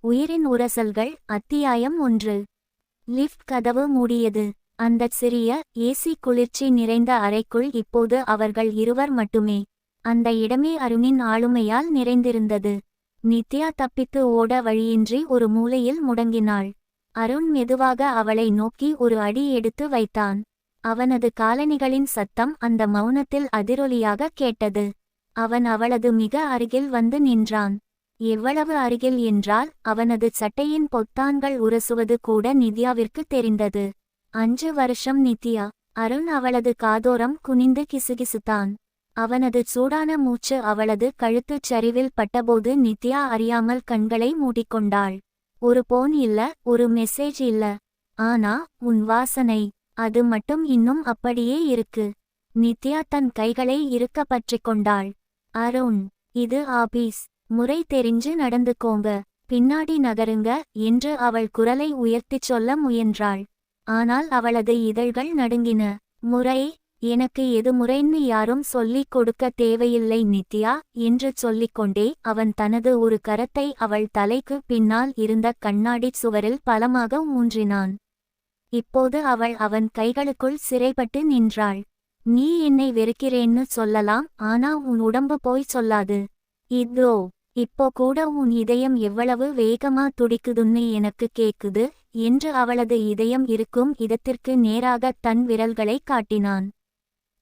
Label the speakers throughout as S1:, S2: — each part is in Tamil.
S1: உயிரின் உரசல்கள். அத்தியாயம் 1. லிஃப்ட் கதவு மூடியது. அந்தச் சிறிய ஏசி குளிர்ச்சி நிறைந்த அறைக்குள் இப்போது அவர்கள் இருவர் மட்டுமே. அந்த இடமே அருணின் ஆளுமையால் நிறைந்திருந்தது. நித்யா தப்பித்து ஓட வழியின்றி ஒரு மூலையில் முடங்கினாள். அருண் மெதுவாக அவளை நோக்கி ஒரு அடி எடுத்து வைத்தான். அவனது காலணிகளின் சத்தம் அந்த மௌனத்தில் அதிரொலியாக கேட்டது. அவன் அவளது மிக அருகில் வந்து நின்றான். எவ்வளவு அருகில் என்றால் அவனது சட்டையின் பொத்தான்கள் உரசுவது கூட நித்யாவிற்கு தெரிந்தது. 5 வருஷம் நித்யா. அருண் அவளது காதோரம் குனிந்து கிசுகிசுத்தான். அவனது சூடான மூச்சு அவளது கழுத்துச் சரிவில் பட்டபோது நித்யா அறியாமல் கண்களை மூடிக்கொண்டாள். ஒரு போன் இல்ல, ஒரு மெசேஜ் இல்ல. ஆனா உன் வாசனை, அது மட்டும் இன்னும் அப்படியே இருக்கு. நித்யா தன் கைகளை இறுக்க பற்றிக்கொண்டாள். அருண், இது ஆபீஸ். முறை தெரிஞ்சு நடந்துக்கோங்க, பின்னாடி நகருங்க என்று அவள் குரலை உயர்த்திச் சொல்ல முயன்றாள். ஆனால் அவளது இதழ்கள் நடுங்கின. முறை? எனக்கு எது முறைன்னு யாரும் சொல்லிக் கொடுக்க தேவையில்லை நித்யா என்று சொல்லிக்கொண்டே அவன் தனது ஒரு கரத்தை அவள் தலைக்கு பின்னால் இருந்த கண்ணாடிச் சுவரில் பலமாக ஊன்றினான். இப்போது அவள் அவன் கைகளுக்குள் சிறைப்பட்டு நின்றாள். நீ என்னை வெறுக்கிறேன்னு சொல்லலாம், ஆனா உன் உடம்பு போய் சொல்லாது. இதோ இப்போ கூட உன் இதயம் எவ்வளவு வேகமா துடிக்குதுன்னு எனக்கு கேக்குது என்று அவளது இதயம் இருக்கும் இடத்திற்கு நேராக தன் விரல்களை காட்டினான்.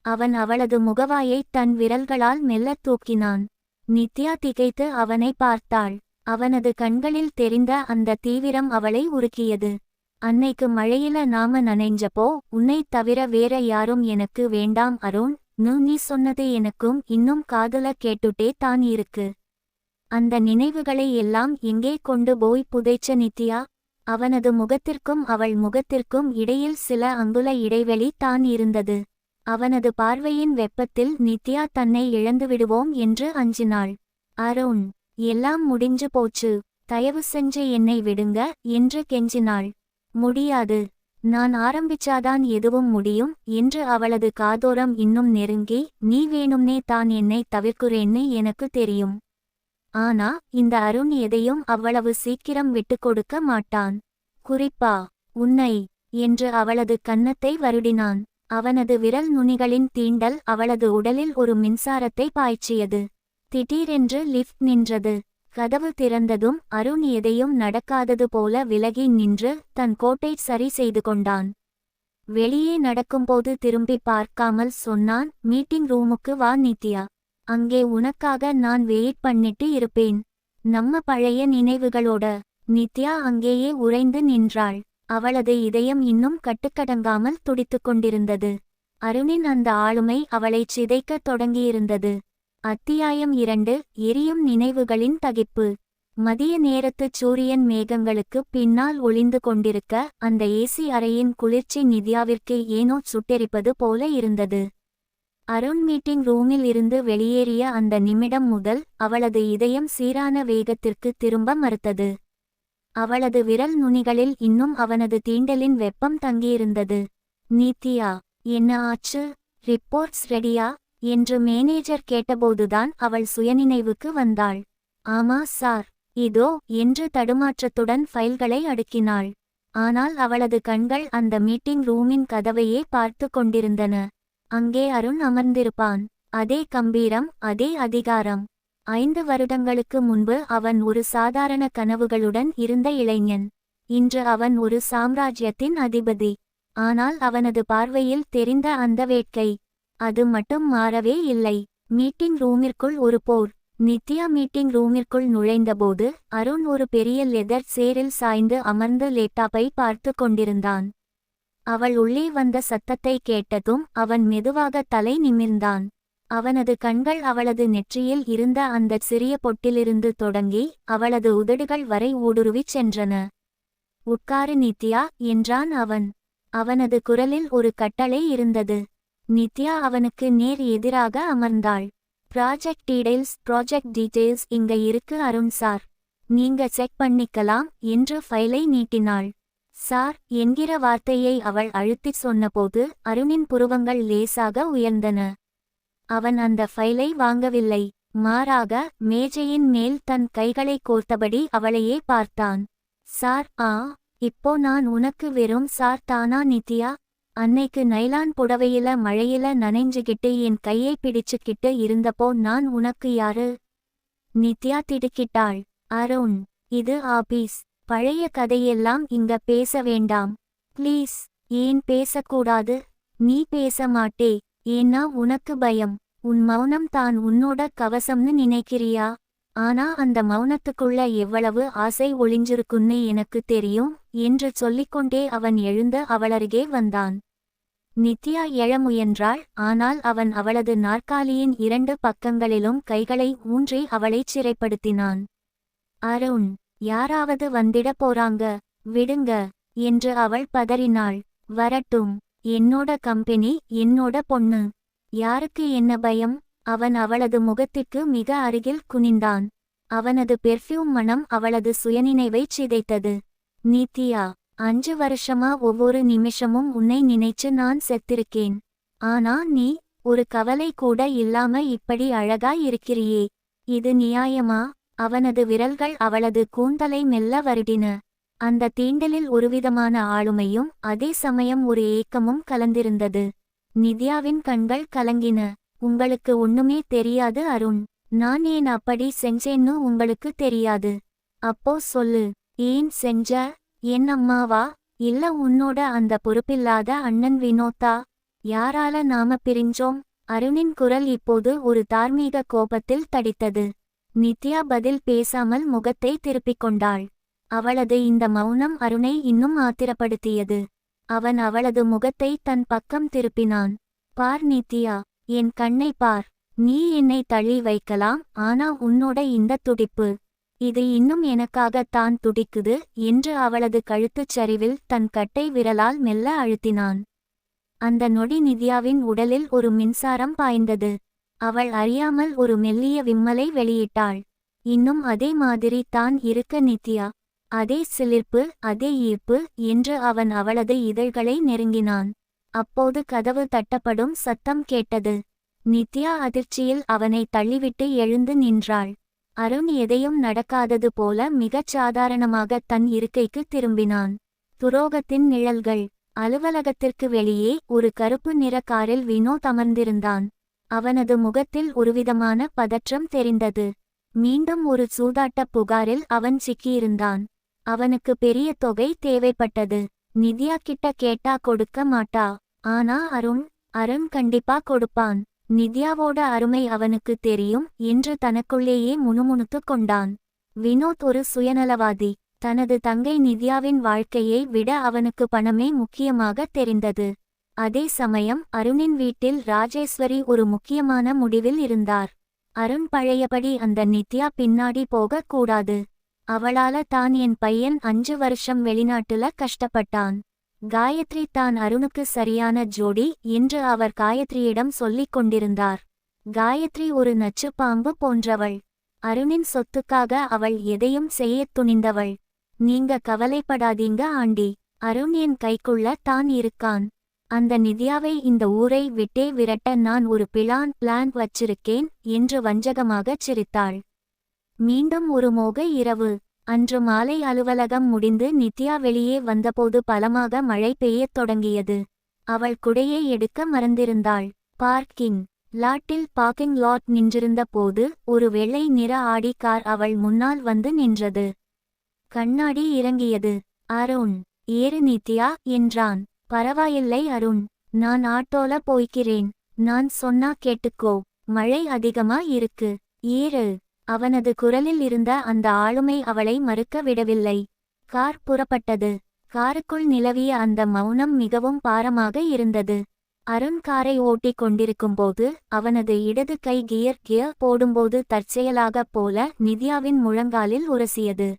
S1: அவன் அவளது முகவாயை தன் விரல்களால் மெல்ல தூக்கினான். நித்யா திகைத்து அவனை பார்த்தாள். அவனது கண்களில் தெரிந்த அந்த தீவிரம் அவளை உருக்கியது. அன்னைக்கு மழையில நாம நனைஞ்சப்போ, உன்னை தவிர வேற யாரும் எனக்கு வேண்டாம் அருண், நீ சொன்னது எனக்கும் இன்னும் காதுல கேட்டுட்டே தான் இருக்கு. அந்த நினைவுகளை எல்லாம் எங்கே கொண்டு போய் புதைச்ச நித்யா? அவனது முகத்திற்கும் அவள் முகத்திற்கும் இடையில் சில அங்குல இடைவெளி தான் இருந்தது. அவனது பார்வையின் வெப்பத்தில் நித்யா தன்னை இழந்துவிடுவோம் என்று அஞ்சினாள். அருண், எல்லாம் முடிஞ்சு போச்சு, தயவு செஞ்சு என்னை விடுங்க என்று கெஞ்சினாள். முடியாது, நான் ஆரம்பிச்சாதான் எதுவும் முடியும் என்று அவளது காதோரம் இன்னும் நெருங்கி, நீ வேணும்னே தான் என்னை தவிர்க்குறேன்னு எனக்கு தெரியும். ஆனா இந்த அருண் எதையும் அவ்வளவு சீக்கிரம் விட்டு கொடுக்க மாட்டான். குறிப்பா உன்னை என்று அவளது கன்னத்தை வருடினான். அவனது விரல் நுனிகளின் தீண்டல் அவளது உடலில் ஒரு மின்சாரத்தை பாய்ச்சியது. திடீரென்று லிஃப்ட் நின்றது. கதவு திறந்ததும் அருண் எதையும் நடக்காதது போல விலகி நின்று தன் கோட்டை சரி செய்து கொண்டான். வெளியே நடக்கும்போது திரும்பி பார்க்காமல் சொன்னான், மீட்டிங் ரூமுக்கு வா நித்யா. அங்கே உனக்காக நான் வெயிட் பண்ணிட்டு இருப்பேன். நம்ம பழைய நினைவுகளோட. நித்யா அங்கேயே உறைந்து நின்றாள். அவளது இதயம் இன்னும் கட்டுக்கடங்காமல் துடித்துக் கொண்டிருந்தது. அருணின் அந்த ஆளுமை அவளைச் சிதைக்கத் தொடங்கியிருந்தது. அத்தியாயம் 2. எரியும் நினைவுகளின் தகிப்பு. மதிய நேரத்துச் சூரியன் மேகங்களுக்கு பின்னால் ஒளிந்து கொண்டிருக்க அந்த ஏசி அறையின் குளிர்ச்சி நித்யாவிற்கு ஏனோ சுட்டெரிப்பது போல இருந்தது. அருண் மீட்டிங் ரூமில் இருந்து வெளியேறிய அந்த நிமிடம் முதல் அவளது இதயம் சீரான வேகத்திற்கு திரும்ப மறுத்தது. அவளது விரல் நுனிகளில் இன்னும் அவனது தீண்டலின் வெப்பம் தங்கியிருந்தது. நித்யா, என்ன ஆச்சு? ரிப்போர்ட்ஸ் ரெடியா என்று மேனேஜர் கேட்டபோதுதான் அவள் சுயநினைவுக்கு வந்தாள். ஆமா சார், இதோ என்று தடுமாற்றத்துடன் ஃபைல்களை அடுக்கினாள். ஆனால் அவளது கண்கள் அந்த மீட்டிங் ரூமின் கதவையே பார்த்து கொண்டிருந்தன. அங்கே அருண் அமர்ந்திருப்பான். அதே கம்பீரம், அதே அதிகாரம். 5 வருடங்களுக்கு முன்பு அவன் ஒரு சாதாரண கனவுகளுடன் இருந்த இளைஞன். இன்று அவன் ஒரு சாம்ராஜ்யத்தின் அதிபதி. ஆனால் அவனது பார்வையில் தெரிந்த அந்த வேட்கை, அது மட்டும் மாறவே இல்லை. மீட்டிங் ரூமிற்குள் ஒரு போர். நித்யா மீட்டிங் ரூமிற்குள் நுழைந்தபோது அருண் ஒரு பெரிய லெதர் சேரில் சாய்ந்து அமர்ந்து லேப்டாப்பை பார்த்து கொண்டிருந்தான். அவள் உள்ளே வந்த சத்தத்தை கேட்டதும் அவன் மெதுவாக தலை நிமிர்ந்தான். அவனது கண்கள் அவளது நெற்றியில் இருந்த அந்த சிறிய பொட்டிலிருந்து தொடங்கி அவளது உதடுகள் வரை ஊடுருவிச் சென்றன. உட்காரு நித்யா என்றான் அவன். அவனது குரலில் ஒரு கட்டளை இருந்தது. நித்யா அவனுக்கு நேர் எதிராக அமர்ந்தாள். ப்ராஜெக்ட் டீடைல்ஸ் இங்க இருக்கு அருண் சார், நீங்க செக் பண்ணிக்கலாம் என்று ஃபைலை நீட்டினாள். சார் என்கிற வார்த்தையை அவள் அழுத்திச் சொன்னபோது அருணின் புருவங்கள் லேசாக உயர்ந்தன. அவன் அந்த ஃபைலை வாங்கவில்லை, மாறாக மேஜையின் மேல் தன் கைகளை கோர்த்தபடி அவளையே பார்த்தான். சார், இப்போ நான் உனக்கு வெறும் சார் தானா நித்யா? அன்னைக்கு நைலான் புடவையில மழையில நனைஞ்சுகிட்டு என் கையை பிடிச்சுக்கிட்டு இருந்தப்போ நான் உனக்கு யாரு? நித்யா திடுக்கிட்டாள். அருண், இது ஆபீஸ். பழைய கதையெல்லாம் இங்க பேச வேண்டாம் ப்ளீஸ். ஏன் பேசக்கூடாது? நீ பேச மாட்டே, ஏன்னா உனக்கு பயம். உன் மௌனம் தான் உன்னோட கவசம்னு நினைக்கிறியா? ஆனா அந்த மௌனத்துக்குள்ள எவ்வளவு ஆசை ஒளிஞ்சிருக்குன்னு எனக்கு தெரியும் என்று சொல்லிக்கொண்டே அவன் எழுந்து அவளருகே வந்தான். நித்யா எழ முயன்றாள். ஆனால் அவன் அவளது நாற்காலியின் 2 பக்கங்களிலும் கைகளை ஊன்றி அவளைச் சிறைப்படுத்தினான். அருண், யாராவது வந்திட போறாங்க, விடுங்க என்று அவள் பதறினாள். வரட்டும், என்னோட கம்பெனி, என்னோட பொண்ணு. யாருக்கு என்ன பயம்? அவன் அவளது முகத்திற்கு மிக அருகில் குனிந்தான். அவனது பெர்ஃப்யூம் மணம் அவளது சுயநினைவைச் சிதைத்தது. நித்யா, 5 வருஷமா ஒவ்வொரு நிமிஷமும் உன்னை நினைச்சு நான் செத்திருக்கேன். ஆனா நீ ஒரு கவலை கூட இல்லாம இப்படி அழகா இருக்கிறியே, இது நியாயமா? அவனது விரல்கள் அவளது கூந்தலை மெல்ல வருடின. அந்த தீண்டலில் ஒருவிதமான ஆளுமையும் அதே சமயம் ஒரு ஏக்கமும் கலந்திருந்தது. நித்யாவின் கண்கள் கலங்கின. உங்களுக்கு ஒண்ணுமே தெரியாது அருண். நான் ஏன் அப்படி செஞ்சேன்னு உங்களுக்கு தெரியாது. அப்போ சொல்லு, ஏன் செஞ்ச? என் அம்மாவா, இல்ல உன்னோட அந்த பொறுப்பில்லாத அண்ணன் வினோத்தா? யாரால நாம பிரிஞ்சோம்? அருணின் குரல் இப்போது ஒரு தார்மீக கோபத்தில் தடித்தது. நித்யா பதில் பேசாமல் முகத்தை திருப்பிக் கொண்டாள். அவளது இந்த மௌனம் அருணை இன்னும் ஆத்திரப்படுத்தியது. அவன் அவளது முகத்தை தன் பக்கம் திருப்பினான். பார் நித்யா, என் கண்ணை பார். நீ என்னை தள்ளி வைக்கலாம், ஆனா உன்னோட இந்த துடிப்பு, இது இன்னும் எனக்காகத்தான் துடிக்குது என்று அவளது கழுத்துச் சரிவில் தன் கட்டை விரலால் மெல்ல அழுத்தினான். அந்த நொடி நித்யாவின் உடலில் ஒரு மின்சாரம் பாய்ந்தது. அவள் அறியாமல் ஒரு மெல்லிய விம்மலை வெளியிட்டாள். இன்னும் அதே மாதிரி தான் இருக்க நித்யா, அதே சிலிர்ப்பு, அதே ஈர்ப்பு என்று அவன் அவளது இதழ்களை நெருங்கினான். அப்போது கதவு தட்டப்படும் சத்தம் கேட்டது. நித்யா அதிர்ச்சியில் அவனை தள்ளிவிட்டு எழுந்து நின்றாள். அருண் எதையும் நடக்காதது போல மிகச் சாதாரணமாக தன் இருக்கைக்கு திரும்பினான். துரோகத்தின் நிழல்கள். அலுவலகத்திற்கு வெளியே ஒரு கருப்பு நிற காரில் வினோத் அமர்ந்திருந்தான். அவனது முகத்தில் ஒருவிதமான பதற்றம் தெரிந்தது. மீண்டும் ஒரு சூதாட்ட புகாரில் அவன் சிக்கியிருந்தான். அவனுக்கு பெரிய தொகை தேவைப்பட்டது. நித்யா கிட்ட கேட்டா கொடுக்க மாட்டா. ஆனா அருண் கண்டிப்பா கொடுப்பான். நித்யாவோட அருமை அவனுக்கு தெரியும் என்று தனக்குள்ளேயே முணுமுணுத்துக் கொண்டான். வினோத் ஒரு சுயநலவாதி. தனது தங்கை நித்யாவின் வாழ்க்கையை விட அவனுக்கு பணமே முக்கியமாக தெரிந்தது. அதே சமயம் அருணின் வீட்டில் ராஜேஸ்வரி ஒரு முக்கியமான முடிவில் இருந்தார். அருண் பழையபடி அந்த நித்யா பின்னாடி போக கூடாது. அவளால தான் என் பையன் 5 வருஷம் வெளிநாட்டுல கஷ்டப்பட்டான். காயத்ரி தான் அருணுக்கு சரியான ஜோடி என்று அவர் காயத்ரியிடம் சொல்லிக் கொண்டிருந்தார். காயத்ரி ஒரு நச்சுப்பாம்பு போன்றவள். அருணின் சொத்துக்காக அவள் எதையும் செய்யத் துணிந்தவள். நீங்க கவலைப்படாதீங்க ஆண்டி, அருண் என் கைக்குள்ள தான் இருக்கான். அந்த நித்யாவை இந்த ஊரை விட்டே விரட்ட நான் ஒரு பிளான் வச்சிருக்கேன் என்று வஞ்சகமாகச் சிரித்தாள். மீண்டும் ஒரு மோக இரவு. அன்று மாலை அலுவலகம் முடிந்து நித்யா வெளியே வந்தபோது பலமாக மழை பெய்யத் தொடங்கியது. அவள் குடையை எடுக்க மறந்திருந்தாள். பார்க்கிங் லாட் நின்றிருந்த போது ஒரு வெள்ளை நிற ஆடி கார் அவள் முன்னால் வந்து நின்றது. கண்ணாடி இறங்கியது. அருண், ஏறு நித்யா என்றான். பரவாயில்லை அருண், நான் ஆட்டோல போய்க்கிறேன். நான் சொன்னா கேட்டுக்கோ, மழை அதிகமா இருக்கு, ஏறு. அவனது குரலில் இருந்த அந்த ஆளுமை அவளை மறுக்க விடவில்லை. கார் புறப்பட்டது. காருக்குள் நிலவிய அந்த மௌனம் மிகவும் பாரமாக இருந்தது. அருண் காரை ஓட்டிக் கொண்டிருக்கும்போது அவனது இடது கை கியர் போடும்போது தற்செயலாகப் போல நித்யாவின் முழங்காலில் உரசியது.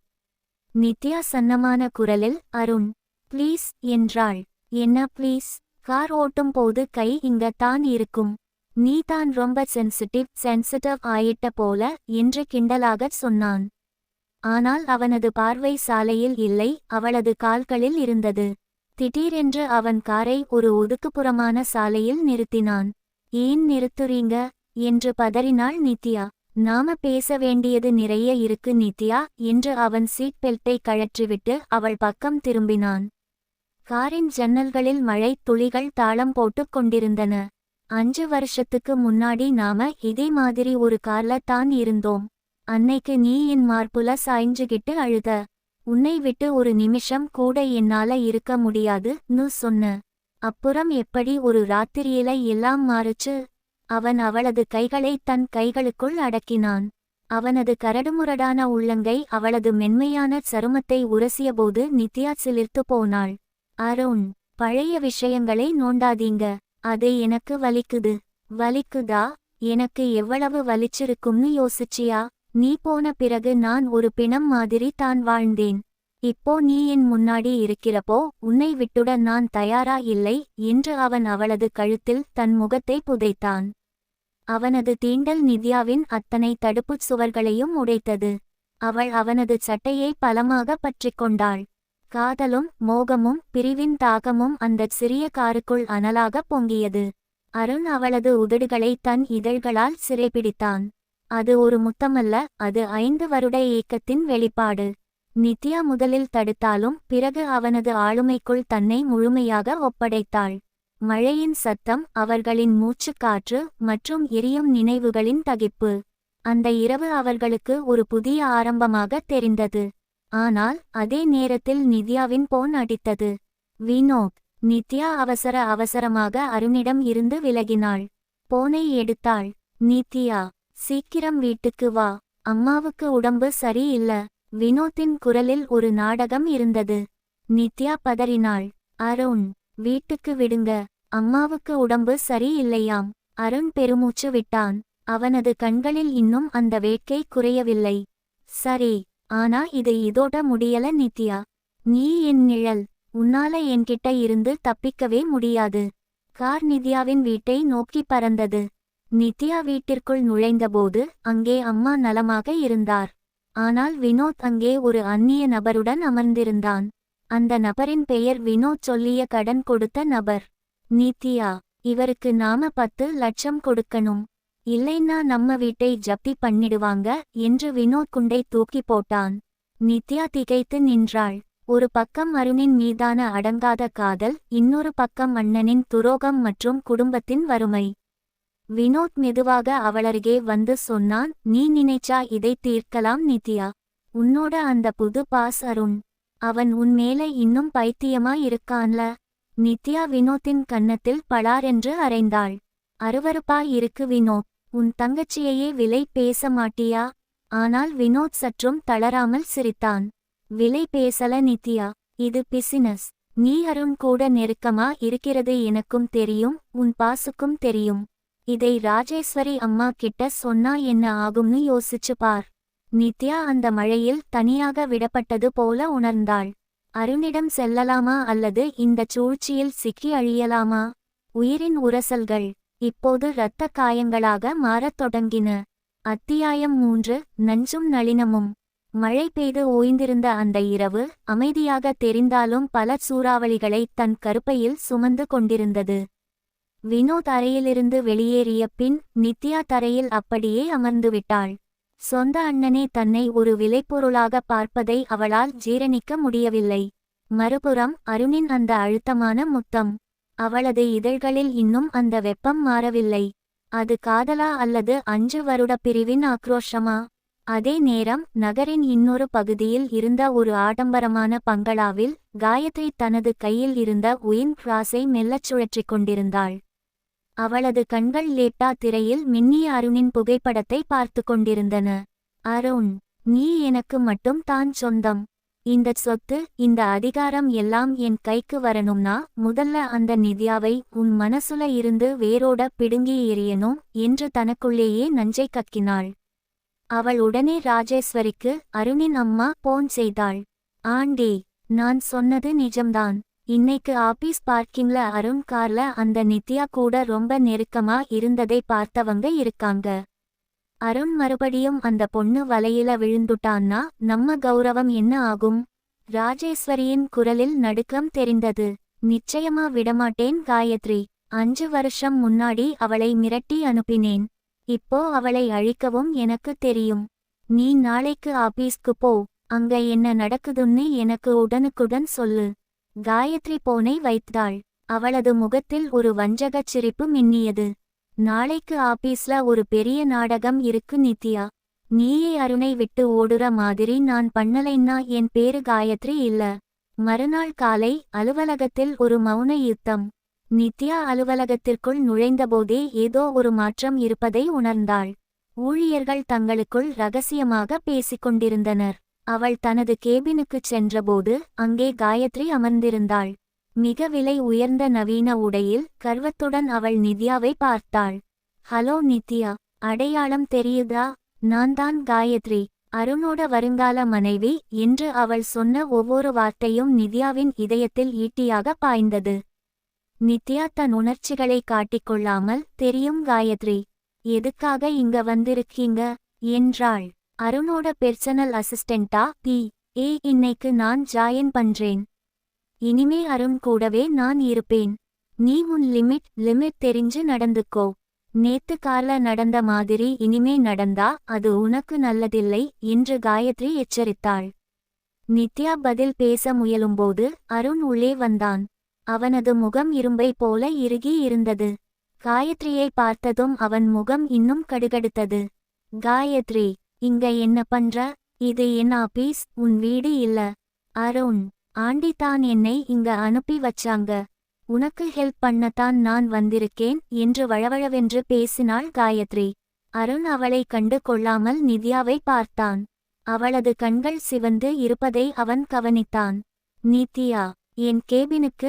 S1: நித்யா சன்னமான குரலில் அருண் ப்ளீஸ் என்றாள். என்ன ப்ளீஸ்? கார் ஓட்டும் போது கை இங்க தான் இருக்கும். நீ தான் ரொம்ப சென்சிட்டிவ் ஆயிட்ட போல என்று கிண்டலாகச் சொன்னான். ஆனால் அவனது பார்வை சாலையில் இல்லை, அவளது கால்களில் இருந்தது. திடீரென்று அவன் காரை ஒரு ஒதுக்குப்புறமான சாலையில் நிறுத்தினான். ஏன் நிறுத்துறீங்க என்று பதறினாள் நித்யா. நாம பேச வேண்டியது நிறைய இருக்கு நித்யா என்று அவன் சீட் பெல்ட்டை கழற்றிவிட்டு அவள் பக்கம் திரும்பினான். காரின் ஜன்னல்களில் மழை துளிகள் தாளம் போட்டுக் கொண்டிருந்தன. 5 வருஷத்துக்கு முன்னாடி நாம இதே மாதிரி ஒரு கார்ல தான் இருந்தோம். அன்னைக்கு நீ என் மார்புல சாய்ஞ்சுகிட்டு அழுத. உன்னை விட்டு ஒரு நிமிஷம் கூட என்னால இருக்க முடியாதுன்னு சொன்ன. அப்புறம் எப்படி ஒரு ராத்திரியில எல்லாம் மாறுச்சு? அவன் அவளது கைகளை தன் கைகளுக்குள் அடக்கினான். அவனது கரடுமுரடான உள்ளங்கை அவளது மென்மையான சருமத்தை உரசியபோது நித்யா சிலிர்த்து போனாள். அருண், பழைய விஷயங்களை நோண்டாதீங்க. அது எனக்கு வலிக்குது. வலிக்குதா? எனக்கு எவ்வளவு வலிச்சிருக்கும்னு யோசிச்சியா? நீ போன பிறகு நான் ஒரு பிணம் மாதிரி தான் வாழ்ந்தேன். இப்போ நீ என் முன்னாடி இருக்கிறப்போ உன்னை விட்டுட நான் தயாரா இல்லை என்று அவன் அவளது கழுத்தில் தன் முகத்தை புதைத்தான். அவனது தீண்டல் நித்யாவின் அத்தனை தடுப்புச் சுவர்களையும் உடைத்தது. அவள் அவனது சட்டையை பலமாக பற்றிக்கொண்டாள். காதலும் மோகமும் பிரிவின் தாகமும் அந்தச் சிறிய காருக்குள் அனலாக பொங்கியது. அருண் அவளது உதடுகளை தன் இதழ்களால் சிறைபிடித்தான். அது ஒரு முத்தமல்ல, அது 5 வருட ஏக்கத்தின் வெளிப்பாடு. நித்யா முதலில் தடுத்தாலும் பிறகு அவனது ஆளுமைக்குள் தன்னை முழுமையாக ஒப்படைத்தாள். மழையின் சத்தம், அவர்களின் மூச்சுக்காற்று மற்றும் எரியும் நினைவுகளின் தகிப்பு. அந்த இரவு அவர்களுக்கு ஒரு புதிய ஆரம்பமாக தெரிந்தது. ஆனால் அதே நேரத்தில் நித்யாவின் போன் அடித்தது. வினோத். நித்யா அவசரமாக அருணிடம் இருந்து விலகினாள். போனை எடுத்தாள். நித்யா, சீக்கிரம் வீட்டுக்கு வா. அம்மாவுக்கு உடம்பு சரியில்ல. வினோத்தின் குரலில் ஒரு நாடகம் இருந்தது. நித்யா பதறினாள். அருண், வீட்டுக்கு விடுங்க. அம்மாவுக்கு உடம்பு சரியில்லையாம். அருண் பெருமூச்சு விட்டான். அவனது கண்களில் இன்னும் அந்த வேட்கை குறையவில்லை. சரி, ஆனா இது இதோட முடியல நித்யா. நீ என் நிழல். உன்னால என்கிட்ட இருந்து தப்பிக்கவே முடியாது. கார் நித்யாவின் வீட்டை நோக்கி பறந்தது. நித்யா வீட்டிற்குள் நுழைந்தபோது அங்கே அம்மா நலமாக இருந்தார். ஆனால் வினோத் அங்கே ஒரு அந்நிய நபருடன் அமர்ந்திருந்தான். அந்த நபரின் பெயர் வினோத் சொல்லிய கடன் கொடுத்த நபர். நித்யா, இவருக்கு நாம 10 லட்சம் கொடுக்கணும். இல்லைன்னா நம்ம வீட்டை ஜப்தி பண்ணிடுவாங்க என்று வினோத் குண்டை தூக்கி போட்டான். நித்யா திகைத்து நின்றாள். ஒரு பக்கம் அருணின் மீதான அடங்காத காதல், இன்னொரு பக்கம் அண்ணனின் துரோகம் மற்றும் குடும்பத்தின் வறுமை. வினோத் மெதுவாக அவளருகே வந்து சொன்னான், நீ நினைச்சா இதை தீர்க்கலாம் நித்யா. உன்னோட அந்த புது பாஸ் அருண், அவன் உன் மேல இன்னும் பைத்தியமா இருக்கான்ல. நித்யா வினோத்தின் கன்னத்தில் பளாரென்று அறைந்தாள். அருவருப்பா இருக்கு வினோத். உன் தங்கச்சியையே விலை பேச மாட்டியா? ஆனால் வினோத் சற்றும் தளராமல் சிரித்தான். விலை பேசல நித்யா, இது பிசினஸ். நீ அருண் கூட நெருக்கமா இருக்கிறது எனக்கும் தெரியும், உன் பாசுக்கும் தெரியும். இதை ராஜேஸ்வரி அம்மா கிட்ட சொன்னா என்ன ஆகும்னு யோசிச்சு பார். நித்யா அந்த மழையில் தனியாக விடப்பட்டது போல உணர்ந்தாள். அருணிடம் செல்லலாமா அல்லது இந்த சூழ்ச்சியில் சிக்கி அழியலாமா? உயிரின் உரசல்கள் இப்போது இரத்த காயங்களாக மாறத் தொடங்கின. அத்தியாயம் 3. நஞ்சும் நளினமும். மழை பெய்து ஓய்ந்திருந்த அந்த இரவு அமைதியாக தெரிந்தாலும் பல சூறாவளிகளை தன் கருப்பையில் சுமந்து கொண்டிருந்தது. வினோத் அறையிலிருந்து வெளியேறிய பின் நித்யா தரையில் அப்படியே அமர்ந்துவிட்டாள். சொந்த அண்ணனே தன்னை ஒரு விலைப்பொருளாக பார்ப்பதை அவளால் ஜீரணிக்க முடியவில்லை. மறுபுறம் அருணின் அந்த அழுத்தமான முத்தம். அவளது இதழ்களில் இன்னும் அந்த வெப்பம் மாறவில்லை. அது காதலா அல்லது 5 வருட பிரிவின் ஆக்ரோஷமா? அதே நேரம் நகரின் இன்னொரு பகுதியில் இருந்த ஒரு ஆடம்பரமான பங்களாவில் காயத்ரி தனது கையில் இருந்த உயின் கிராஸை மெல்லச் சுழற்றிக் கொண்டிருந்தாள். அவளது கண்கள் லேட்டா திரையில் மின்னிய அருணின் புகைப்படத்தை பார்த்து கொண்டிருந்தன. அருண், நீ எனக்கு மட்டும் தான் சொந்தம். இந்த சொத்து, இந்த அதிகாரம் எல்லாம் என் கைக்கு வரணும்னா முதல்ல அந்த நித்யாவை உன் மனசுல இருந்து வேரோட பிடுங்கி எறியணும் என்று தனக்குள்ளேயே நஞ்சை கக்கினாள். அவள் உடனே ராஜேஸ்வரிக்கு அருணின் அம்மா போன் செய்தாள். ஆண்டி, நான் சொன்னது நிஜம்தான். இன்னைக்கு ஆபீஸ் பார்க்கிங்ல அருண் கார்ல அந்த நித்யா கூட ரொம்ப நெருக்கமா இருந்ததை பார்த்தவங்க இருக்காங்க. அருண் மறுபடியும் அந்த பொண்ணு வலையில விழுந்துட்டான்னா நம்ம கௌரவம் என்ன ஆகும்? ராஜேஸ்வரியின் குரலில் நடுக்கம் தெரிந்தது. நிச்சயமா விடமாட்டேன் காயத்ரி. 5 வருஷம் முன்னாடி அவளை மிரட்டி அனுப்பினேன். இப்போ அவளை அழிக்கவும் எனக்கு தெரியும். நீ நாளைக்கு ஆபீஸ்க்கு போ. அங்க என்ன நடக்குதுன்னு எனக்கு உடனுக்குடன் சொல்லு. காயத்ரி போனை வைத்தாள். அவளது முகத்தில் ஒரு வஞ்சகச் சிரிப்பு மின்னியது. நாளைக்கு ஆபீஸ்ல ஒரு பெரிய நாடகம் இருக்கு நித்யா. நீயே அருணை விட்டு ஓடுற மாதிரி நான் பண்ணலைன்னா என் பேரு காயத்ரி இல்ல. மறுநாள் காலை அலுவலகத்தில் ஒரு மௌன யுத்தம். நித்யா அலுவலகத்திற்குள் நுழைந்தபோதே ஏதோ ஒரு மாற்றம் இருப்பதை உணர்ந்தாள். ஊழியர்கள் தங்களுக்குள் ரகசியமாக பேசிக்கொண்டிருந்தனர். அவள் தனது கேபினுக்குச் சென்றபோது அங்கே காயத்ரி அமர்ந்திருந்தாள். மிக விலை உயர்ந்த நவீன உடையில் கர்வத்துடன் அவள் நித்யாவை பார்த்தாள். ஹலோ நித்யா, அடையாளம் தெரியுதா? நான் தான் காயத்ரி, அருணோட வருங்கால மனைவி என்று அவள் சொன்ன ஒவ்வொரு வார்த்தையும் நித்யாவின் இதயத்தில் ஈட்டியாக பாய்ந்தது. நித்யா தன் உணர்ச்சிகளை காட்டிக்கொள்ளாமல், தெரியும் காயத்ரி, எதுக்காக இங்க வந்திருக்கீங்க என்றாள். அருணோட பெர்சனல் அசிஸ்டெண்டா இன்னைக்கு நான் ஜாயின் பண்றேன். இனிமே அருண் கூடவே நான் இருப்பேன். நீ உன் லிமிட் தெரிஞ்சு நடந்துக்கோ. நேத்து கார்ல நடந்த மாதிரி இனிமே நடந்தா அது உனக்கு நல்லதில்லை என்று காயத்ரி எச்சரித்தாள். நித்யா பதில் பேச முயலும்போது அருண் உள்ளே வந்தான். அவனது முகம் இரும்பை போல இறுகி இருந்தது. காயத்ரியை பார்த்ததும் அவன் முகம் இன்னும் கடுகடுத்தது. காயத்ரி, இங்க என்ன பண்ற? இது என் ஆபீஸ், உன் வீடு இல்ல. அருண், ஆண்டி தான் என்னை இங்க அனுப்பி வச்சாங்க. உனக்கு ஹெல்ப் பண்ணத்தான் நான் வந்திருக்கேன் என்று வழவழவென்று பேசினாள் காயத்ரி. அருண் அவளை கண்டு கொள்ளாமல் நித்யாவை பார்த்தான். அவளது கண்கள் சிவந்து இருப்பதை அவன் கவனித்தான். நித்யா, என் கேபினுக்கு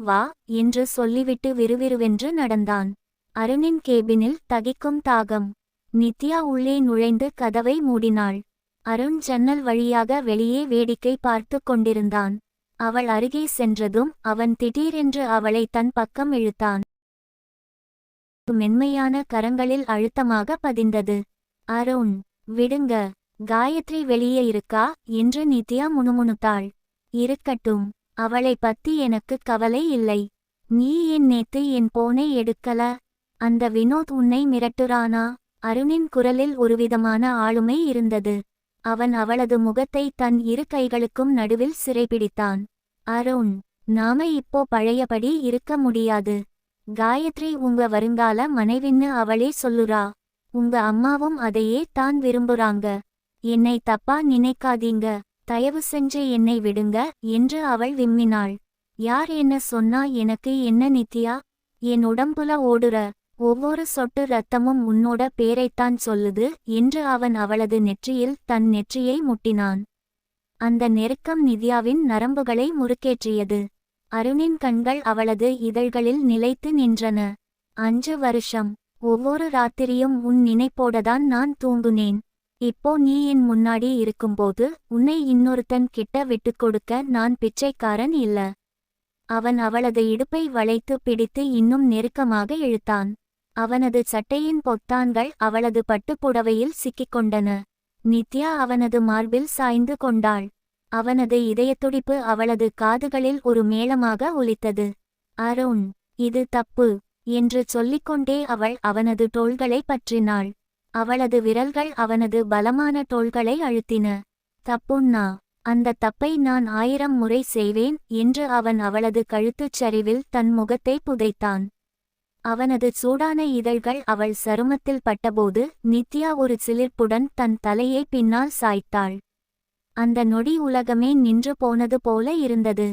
S1: வா என்று சொல்லிவிட்டு விறுவிறுவென்று நடந்தான். அருணின் கேபினில் தகிக்கும் தாகம். நித்யா உள்ளே நுழைந்து கதவை மூடினாள். அருண் ஜன்னல் வழியாக வெளியே வேடிக்கை பார்த்து கொண்டிருந்தான். அவள் அருகே சென்றதும் அவன் திடீரென்று அவளை தன் பக்கம் இழுத்தான். மென்மையான கரங்களில் அழுத்தமாக பதிந்தது. அருண், விடுங்க. காயத்ரி வெளியே இருக்கா என்று நித்யா முணுமுணுத்தாள். இருக்கட்டும், அவளை பத்தி எனக்கு கவலை இல்லை. நீ ஏன் நேத்து என் போனை எடுக்கல? அந்த வினோத் உன்னை மிரட்டுறானா? அருணின் குரலில் ஒருவிதமான ஆளுமை இருந்தது. அவன் அவளது முகத்தை தன் இரு கைகளுக்கும் நடுவில் சிறைபிடித்தான். அருண், நாம இப்போ பழையபடி இருக்க முடியாது. காயத்ரி உங்க வருங்கால மனைவின்னு அவளே சொல்லுறா. உங்க அம்மாவும் அதையே தான் விரும்புறாங்க. என்னை தப்பா நினைக்காதீங்க, தயவு செஞ்சு என்னை விடுங்க என்று அவள் விம்மினாள். யார் என்ன சொன்னா எனக்கு என்ன நித்யா? என் உடம்புல ஓடுற ஒவ்வொரு சொட்டு இரத்தமும் உன்னோட பேரைத்தான் சொல்லுது என்று அவன் அவளது நெற்றியில் தன் நெற்றியை முட்டினான். அந்த நெருக்கம் நித்யாவின் நரம்புகளை முறுக்கேற்றியது. அருணின் கண்கள் அவளது இதழ்களில் நிலைத்து நின்றன. 5 வருஷம், ஒவ்வொரு ராத்திரியும் உன் நினைப்போடதான் நான் தூங்குனேன். இப்போ நீ என் முன்னாடி இருக்கும்போது உன்னை இன்னொருத்தன் கிட்ட விட்டுக்கொடுக்க நான் பிச்சைக்காரன் இல்ல. அவன் அவளது இடுப்பை வளைத்து பிடித்து இன்னும் நெருக்கமாக இழுத்தான். அவனது சட்டையின் பொத்தான்கள் அவளது பட்டுப்புடவையில் சிக்கிக்கொண்டன. நித்யா அவனது மார்பில் சாய்ந்து கொண்டாள். அவனது இதயத்துடிப்பு அவளது காதுகளில் ஒரு மேளமாக ஒலித்தது. அருண், இது தப்பு என்று சொல்லிக்கொண்டே அவள் அவனது தோள்களை பற்றினாள். அவளது விரல்கள் அவனது பலமான தோள்களை அழுத்தின. தப்புன்னா? அந்த தப்பை நான் 1000 முறை செய்வேன் என்று அவன் அவளது கழுத்துச் சரிவில் தன் முகத்தை புதைத்தான். அவனது சூடான இதழ்கள் அவள் சருமத்தில் பட்டபோது நித்யா ஒரு சிலிர்ப்புடன் தன் தலையை பின்னால் சாய்த்தாள். அந்த நொடி உலகமே நின்று போனது போல இருந்தது.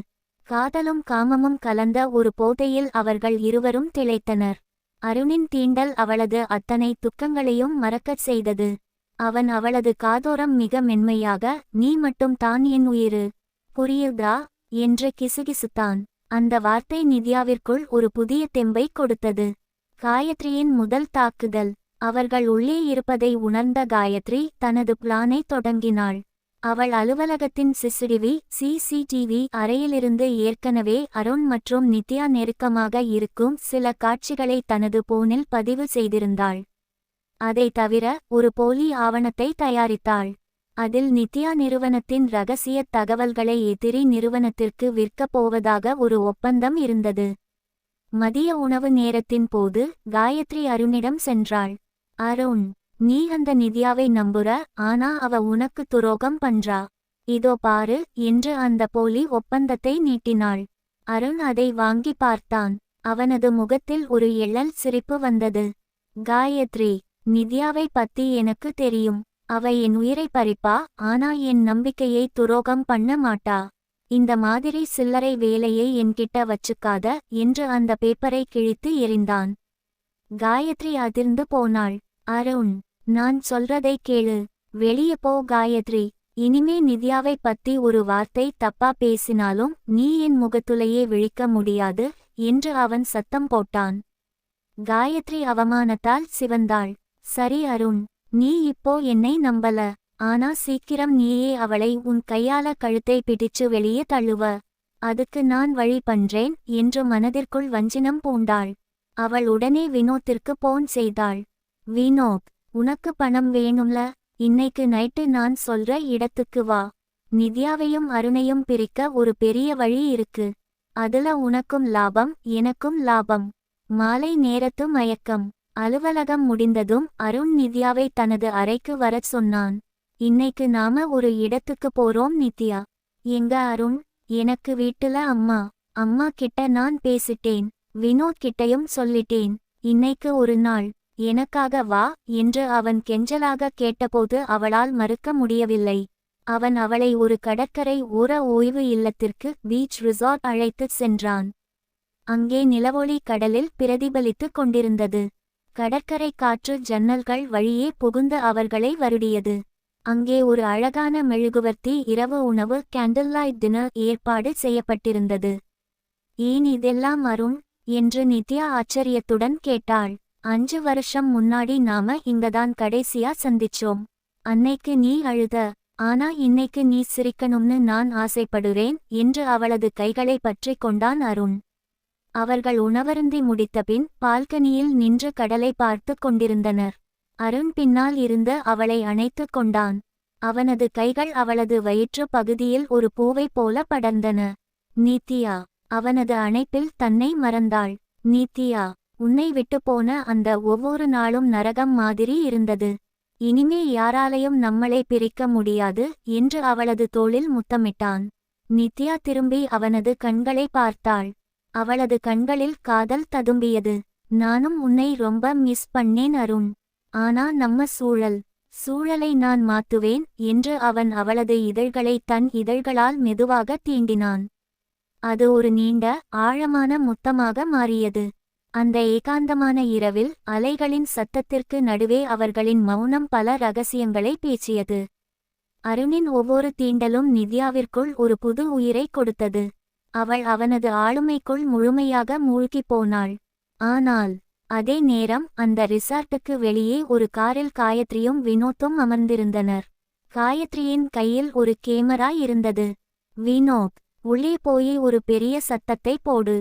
S1: காதலும் காமமும் கலந்த ஒரு போதையில் அவர்கள் இருவரும் திளைத்தனர். அருணின் தீண்டல் அவளது அத்தனை துக்கங்களையும் மறக்கச் செய்தது. அவன் அவளது காதோரம் மிக மென்மையாக, நீ மட்டும் தான் என் உயிரு, புரியுதா என்று கிசுகிசுத்தான். அந்த வார்த்தை நித்யாவிற்குள் ஒரு புதிய தெம்பை கொடுத்தது. காயத்ரியின் முதல் தாக்குதல். அவர்கள் உள்ளே இருப்பதை உணர்ந்த காயத்ரி தனது பிளானை தொடங்கினாள். அவள் அலுவலகத்தின் சிசிடிவி அறையிலிருந்து ஏற்கனவே அருண் மற்றும் நித்யா நெருக்கமாக இருக்கும் சில காட்சிகளை தனது போனில் பதிவு செய்திருந்தாள். அதை தவிர ஒரு போலி ஆவணத்தை தயாரித்தாள். அதில் நித்யா நிறுவனத்தின் இரகசிய தகவல்களை எதிரி நிறுவனத்திற்கு விற்கப் போவதாக ஒரு ஒப்பந்தம் இருந்தது. மதிய உணவு நேரத்தின் போது காயத்ரி அருணிடம் சென்றாள். அருண், நீ அந்த நித்யாவை நம்புற, ஆனா அவ உனக்கு துரோகம் பண்றா. இதோ பாரு என்று அந்த போலி ஒப்பந்தத்தை நீட்டினாள். அருண் அதை வாங்கி பார்த்தான். அவனது முகத்தில் ஒரு எள்ளல் சிரிப்பு வந்தது. காயத்ரி, நித்யாவை பத்தி எனக்கு தெரியும். அவ என் உயிரை பறிப்பா, ஆனா என் நம்பிக்கையை துரோகம் பண்ண மாட்டா. இந்த மாதிரி சில்லறை வேலையை என்கிட்ட வச்சுக்காத என்று அந்த பேப்பரை கிழித்து எறிந்தான். காயத்ரி அதிர்ந்து போனாள். அருண், நான் சொல்றதை கேளு. வெளியே போ காயத்ரி. இனிமே நித்யாவை பத்தி ஒரு வார்த்தை தப்பா பேசினாலும் நீ என் முகத்துலையே விழிக்க முடியாது என்று அவன் சத்தம் போட்டான். காயத்ரி அவமானத்தால் சிவந்தாள். சரி அருண், நீ இப்போ என்னை நம்பல. ஆனா சீக்கிரம் நீயே அவளை உன் கையால கழுத்தை பிடிச்சு வெளியே தள்ளுவ. அதுக்கு நான் வழி பண்றேன் என்று மனதிற்குள் வஞ்சினம் பூண்டாள். அவள் உடனே வினோத்திற்கு போன் செய்தாள். வினோத், உனக்கு பணம் வேணும்ல? இன்னைக்கு நைட்டு நான் சொல்ற இடத்துக்கு வா. நித்யாவையும் அருணையும் பிரிக்க ஒரு பெரிய வழி இருக்கு. அதுல உனக்கும் லாபம், எனக்கும் லாபம். மாலை நேரத்து மயக்கம். அலுவலகம் முடிந்ததும் அருண் நித்யாவை தனது அறைக்கு வரச் சொன்னான். இன்னைக்கு நாம ஒரு இடத்துக்கு போறோம் நித்யா. எங்க அருண்? எனக்கு வீட்டுல அம்மா. அம்மா கிட்ட நான் பேசிட்டேன். வினோத் கிட்டையும் சொல்லிட்டேன். இன்னைக்கு ஒரு நாள் எனக்காக வா என்று அவன் கெஞ்சலாக கேட்டபோது அவளால் மறுக்க முடியவில்லை. அவன் அவளை ஒரு கடற்கரை ஓர ஓய்வு இல்லத்திற்கு, பீச் ரிசார்ட் அழைத்துச் சென்றான். அங்கே நிலவொளி கடலில் பிரதிபலித்துக் கொண்டிருந்தது. கடற்கரை காற்று ஜன்னல்கள் வழியே புகுந்து அவர்களை வருடியது. அங்கே ஒரு அழகான மெழுகுவர்த்தி இரவு உணவு கேண்டில்லைட் டின்னர் ஏற்பாடு செய்யப்பட்டிருந்தது. ஏன் இதெல்லாம் அருண் என்று நித்யா ஆச்சரியத்துடன் கேட்டாள். 5 வருஷம் முன்னாடி நாம இங்கதான் கடைசியா சந்திச்சோம். அன்னைக்கு நீ அழுத, ஆனா இன்னைக்கு நீ சிரிக்கணும்னு நான் ஆசைப்படுறேன் என்று அவளது கைகளை பற்றி கொண்டான் அருண். அவர்கள் உணவருந்தி முடித்தபின் பால்கனியில் நின்று கடலை பார்த்து கொண்டிருந்தனர். அருண் பின்னால் இருந்து அவளை அணைத்து கொண்டான். அவனது கைகள் அவளது வயிற்று பகுதியில் ஒரு பூவைப் போல படர்ந்தன. நித்யா அவனது அணைப்பில் தன்னை மறந்தாள். நித்யா, உன்னை விட்டு போன அந்த ஒவ்வொரு நாளும் நரகம் மாதிரி இருந்தது. இனிமே யாராலையும் நம்மளை பிரிக்க முடியாது என்று அவளது தோளில் முத்தமிட்டான். நித்யா திரும்பி அவனது கண்களை பார்த்தாள். அவளது கண்களில் காதல் ததும்பியது. நானும் உன்னை ரொம்ப மிஸ் பண்ணேன் அருண். ஆனா நம்ம சூழலை நான் மாத்துவேன் என்று அவன் அவளது இதழ்களை தன் இதழ்களால் மெதுவாக தீண்டினான். அது ஒரு நீண்ட ஆழமான முத்தமாக மாறியது. அந்த ஏகாந்தமான இரவில் அலைகளின் சத்தத்திற்கு நடுவே அவர்களின் மௌனம் பல ரகசியங்களை பேசியது. அருணின் ஒவ்வொரு தீண்டலும் நித்யாவிற்குள் ஒரு புது உயிரை கொடுத்தது. அவள் அவனது ஆளுமைக்குள் முழுமையாக மூழ்கிப் போனாள். ஆனால் அதே நேரம் அந்த ரிசார்ட்டுக்கு வெளியே ஒரு காரில் காயத்ரியும் வினோத்தும் அமர்ந்திருந்தனர். காயத்ரியின் கையில் ஒரு கேமரா இருந்தது. வினோத், உள்ளே போய் ஒரு பெரிய சத்தத்தை போடு.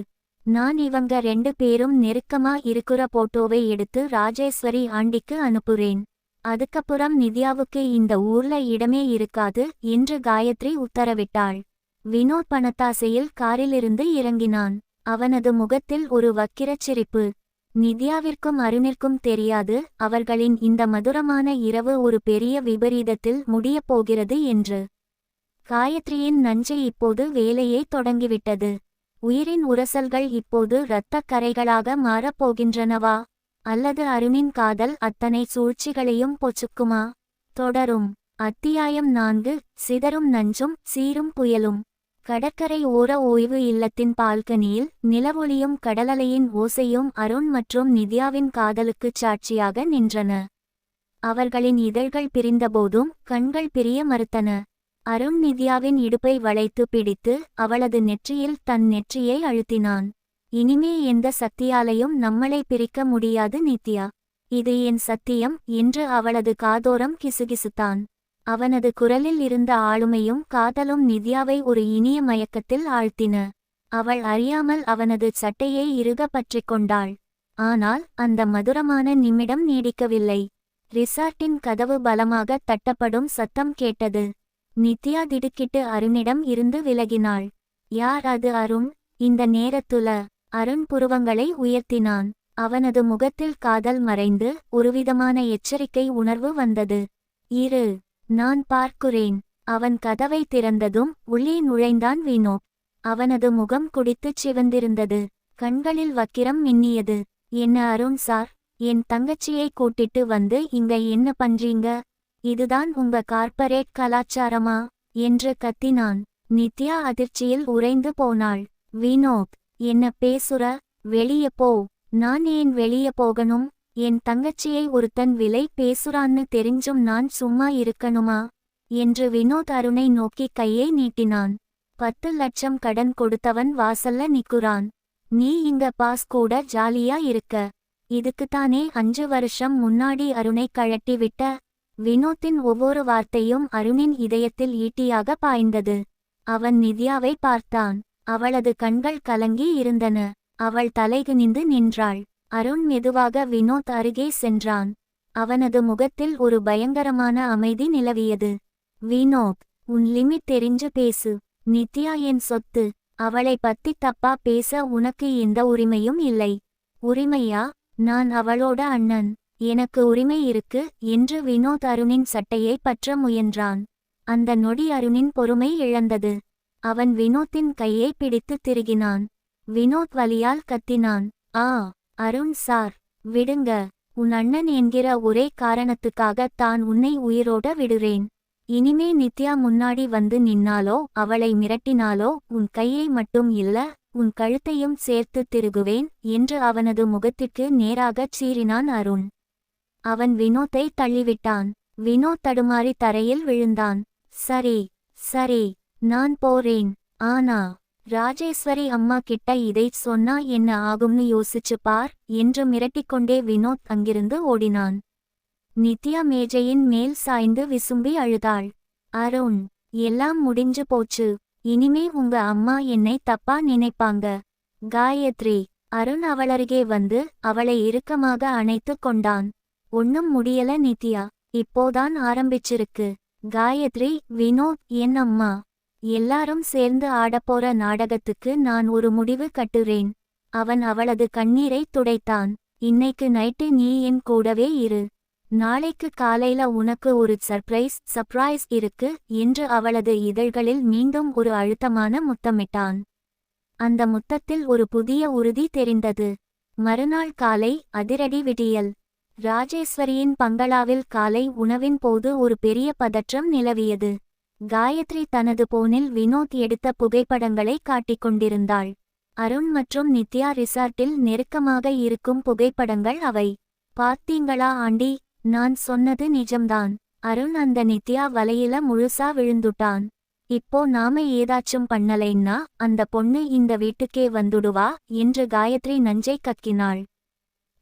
S1: நான் இவங்க 2 பேரும் நெருக்கமா இருக்கிற போட்டோவை எடுத்து ராஜேஸ்வரி ஆண்டிக்கு அனுப்புறேன். அதுக்கப்புறம் நித்யாவுக்கு இந்த ஊர்ல இடமே இருக்காது என்று காயத்ரி உத்தரவிட்டாள். வினோத் பணத்தாசையில் காரிலிருந்து இறங்கினான். அவனது முகத்தில் ஒரு வக்கிரச் சிரிப்பு. நித்யாவிற்கும் அருணிற்கும் தெரியாது அவர்களின் இந்த மதுரமான இரவு ஒரு பெரிய விபரீதத்தில் முடியப் போகிறது என்று. காயத்ரியின் நஞ்சை இப்போது வேலையை தொடங்கிவிட்டது. உயிரின் உரசல்கள் இப்போது இரத்தக் கரைகளாக மாறப்போகின்றனவா? அல்லது அருணின் காதல் அத்தனை சூழ்ச்சிகளையும் பொசுக்குமா? தொடரும். அத்தியாயம் 4. சிதறும் நஞ்சும் சீரும் புயலும். கடற்கரை ஓர ஓய்வு இல்லத்தின் பால்கனியில் நிலவொளியும் கடலலையின் ஓசையும் அருண் மற்றும் நித்யாவின் காதலுக்குச் சாட்சியாக நின்றன. அவர்களின் இதழ்கள் பிரிந்தபோதும் கண்கள் பிரிய மறுத்தன. அருண் நித்யாவின் இடுப்பை வளைத்து பிடித்து அவளது நெற்றியில் தன் நெற்றியை அழுத்தினான். இனிமே எந்த சக்தியாலையும் நம்மளை பிரிக்க முடியாது நித்யா. இது என் சத்தியம் என்று அவளது காதோரம் கிசுகிசுத்தான். அவனது குரலில் இருந்த ஆளுமையும் காதலும் நித்யாவை ஒரு இனிய மயக்கத்தில் ஆழ்த்தின. அவள் அறியாமல் அவனது சட்டையை இறுக பற்றிக் கொண்டாள். ஆனால் அந்த மதுரமான நிமிடம் நீடிக்கவில்லை. ரிசார்ட்டின் கதவு பலமாக தட்டப்படும் சத்தம் கேட்டது. நித்யா திடுக்கிட்டு அருணிடம் இருந்து விலகினாள். யார் அது அருண்? இந்த நேரத்துல? அருண் புருவங்களை உயர்த்தினான். அவனது முகத்தில் காதல் மறைந்து ஒருவிதமான எச்சரிக்கை உணர்வு வந்தது. இரு, நான் பார்க்கிறேன். அவன் கதவை திறந்ததும் உள்ளே நுழைந்தான் வினோத். அவனது முகம் குடித்துச் சிவந்திருந்தது. கண்களில் வக்கிரம் மின்னியது. என்ன அருண் சார், என் தங்கச்சியை கூட்டிட்டு வந்து இங்க என்ன பண்றீங்க? இதுதான் உங்க கார்ப்பரேட் கலாச்சாரமா என்று கத்தினான். நித்யா அதிர்ச்சியில் உறைந்து போனாள். வினோத், என்ன பேசுற? வெளிய போ. நான் ஏன் வெளிய போகணும்? என் தங்கச்சியை ஒருத்தன் விலை பேசுறான்னு தெரிஞ்சும் நான் சும்மா இருக்கணுமா என்று வினோத் அருணை நோக்கி கையை நீட்டினான். 10 லட்சம் கடன் கொடுத்தவன் வாசல்ல நிக்குறான். நீ இங்க பாஸ் கூட ஜாலியா இருக்க. இதுக்குத்தானே 5 வருஷம் முன்னாடி அருணை கழட்டி விட்ட? வினோத்தின் ஒவ்வொரு வார்த்தையும் அருணின் இதயத்தில் ஈட்டியாக பாய்ந்தது. அவன் நித்யாவை பார்த்தான். அவளது கண்கள் கலங்கி இருந்தன. அவள் தலைகுனிந்து நின்றாள். அருண் மெதுவாக வினோத் அருகே சென்றான். அவனது முகத்தில் ஒரு பயங்கரமான அமைதி நிலவியது. வினோத், உன் லிமிட் தெரிஞ்சு பேசு. நித்யா என் சொத்து. அவளை பத்தி தப்பா பேச உனக்கு எந்த உரிமையும் இல்லை. உரிமையா? நான் அவளோட அண்ணன். எனக்கு உரிமை இருக்கு என்று வினோத் அருணின் சட்டையை பற்ற முயன்றான். அந்த நொடி அருணின் பொறுமை இழந்தது. அவன் வினோத்தின் கையை பிடித்து திருகினான். வினோத் வலியால் கத்தினான். ஆ, அருண் சார், விடுங்க. உன் அண்ணன் என்கிற ஒரே காரணத்துக்காக தான் உன்னை உயிரோட விடுறேன். இனிமே நித்யா முன்னாடி வந்து நின்னாலோ அவளை மிரட்டினாலோ உன் கையை மட்டும் இல்ல, உன் கழுத்தையும் சேர்த்து திருகுவேன் என்று அவனது முகத்திற்கு நேராகச் சீறினான் அருண். அவன் வினோத்தை தள்ளிவிட்டான். வினோத் தடுமாறி தரையில் விழுந்தான். சரி சரி, நான் போறேன். ஆனா ராஜேஸ்வரி அம்மா கிட்ட இதைச் சொன்னா என்ன ஆகும்னு யோசிச்சு பார் என்று மிரட்டிக்கொண்டே வினோத் அங்கிருந்து ஓடினான். நித்யா மேஜையின் மேல் சாய்ந்து விசும்பி அழுதாள். அருண், எல்லாம் முடிஞ்சு போச்சு. இனிமே உங்க அம்மா என்னை தப்பா நினைப்பாங்க. காயத்ரி. அருண் அவளருகே வந்து அவளை இறுக்கமாக அணைத்து கொண்டான். ஒன்னும் முடியல நித்யா, இப்போதான் ஆரம்பிச்சிருக்கு. காயத்ரி, வினோத் என் அம்மா. எல்லாரும் சேர்ந்து ஆடப்போற நாடகத்துக்கு நான் ஒரு முடிவு கட்டுறேன். அவன் அவளது கண்ணீரை துடைத்தான். இன்னைக்கு நைட்டு நீ என் கூடவே இரு. நாளைக்கு காலையில உனக்கு ஒரு சர்ப்ரைஸ் இருக்கு என்று அவளது இதழ்களில் மீண்டும் ஒரு அழுத்தமான முத்தமிட்டான். அந்த முத்தத்தில் ஒரு புதிய உறுதி தெரிந்தது. மறுநாள் காலை அதிரடி விடியல். ராஜேஸ்வரியின் பங்களாவில் காலை உணவின் போது ஒரு பெரிய பதற்றம் நிலவியது. காயத்ரி தனது போனில் வினோத் எடுத்த புகைப்படங்களை காட்டிக் கொண்டிருந்தாள். அருண் மற்றும் நித்யா ரிசார்ட்டில் நெருக்கமாக இருக்கும் புகைப்படங்கள் அவை. பார்த்தீங்களா ஆண்டி, நான் சொன்னது நிஜம்தான். அருண் அந்த நித்யா வலையில முழுசா விழுந்துட்டான். இப்போ நாம ஏதாச்சும் பண்ணலைன்னா அந்த பொண்ணு இந்த வீட்டுக்கே வந்துடுவா என்று காயத்ரி நஞ்சை கக்கினாள்.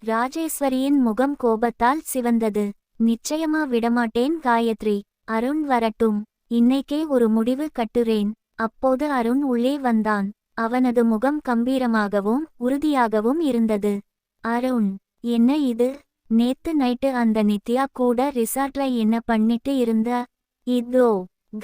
S1: ராஜேஸ்வரியின் முகம் கோபத்தால் சிவந்தது. நிச்சயமா விடமாட்டேன் காயத்ரி. அருண் வரட்டும், இன்னைக்கே ஒரு முடிவு கட்டுறேன். அப்போது அருண் உள்ளே வந்தான். அவனது முகம் கம்பீரமாகவும் உறுதியாகவும் இருந்தது. அருண், என்ன இது? நேத்து நைட்டு அந்த நித்யா கூட ரிசார்ட்ல என்ன பண்ணிட்டு இருந்த? இதோ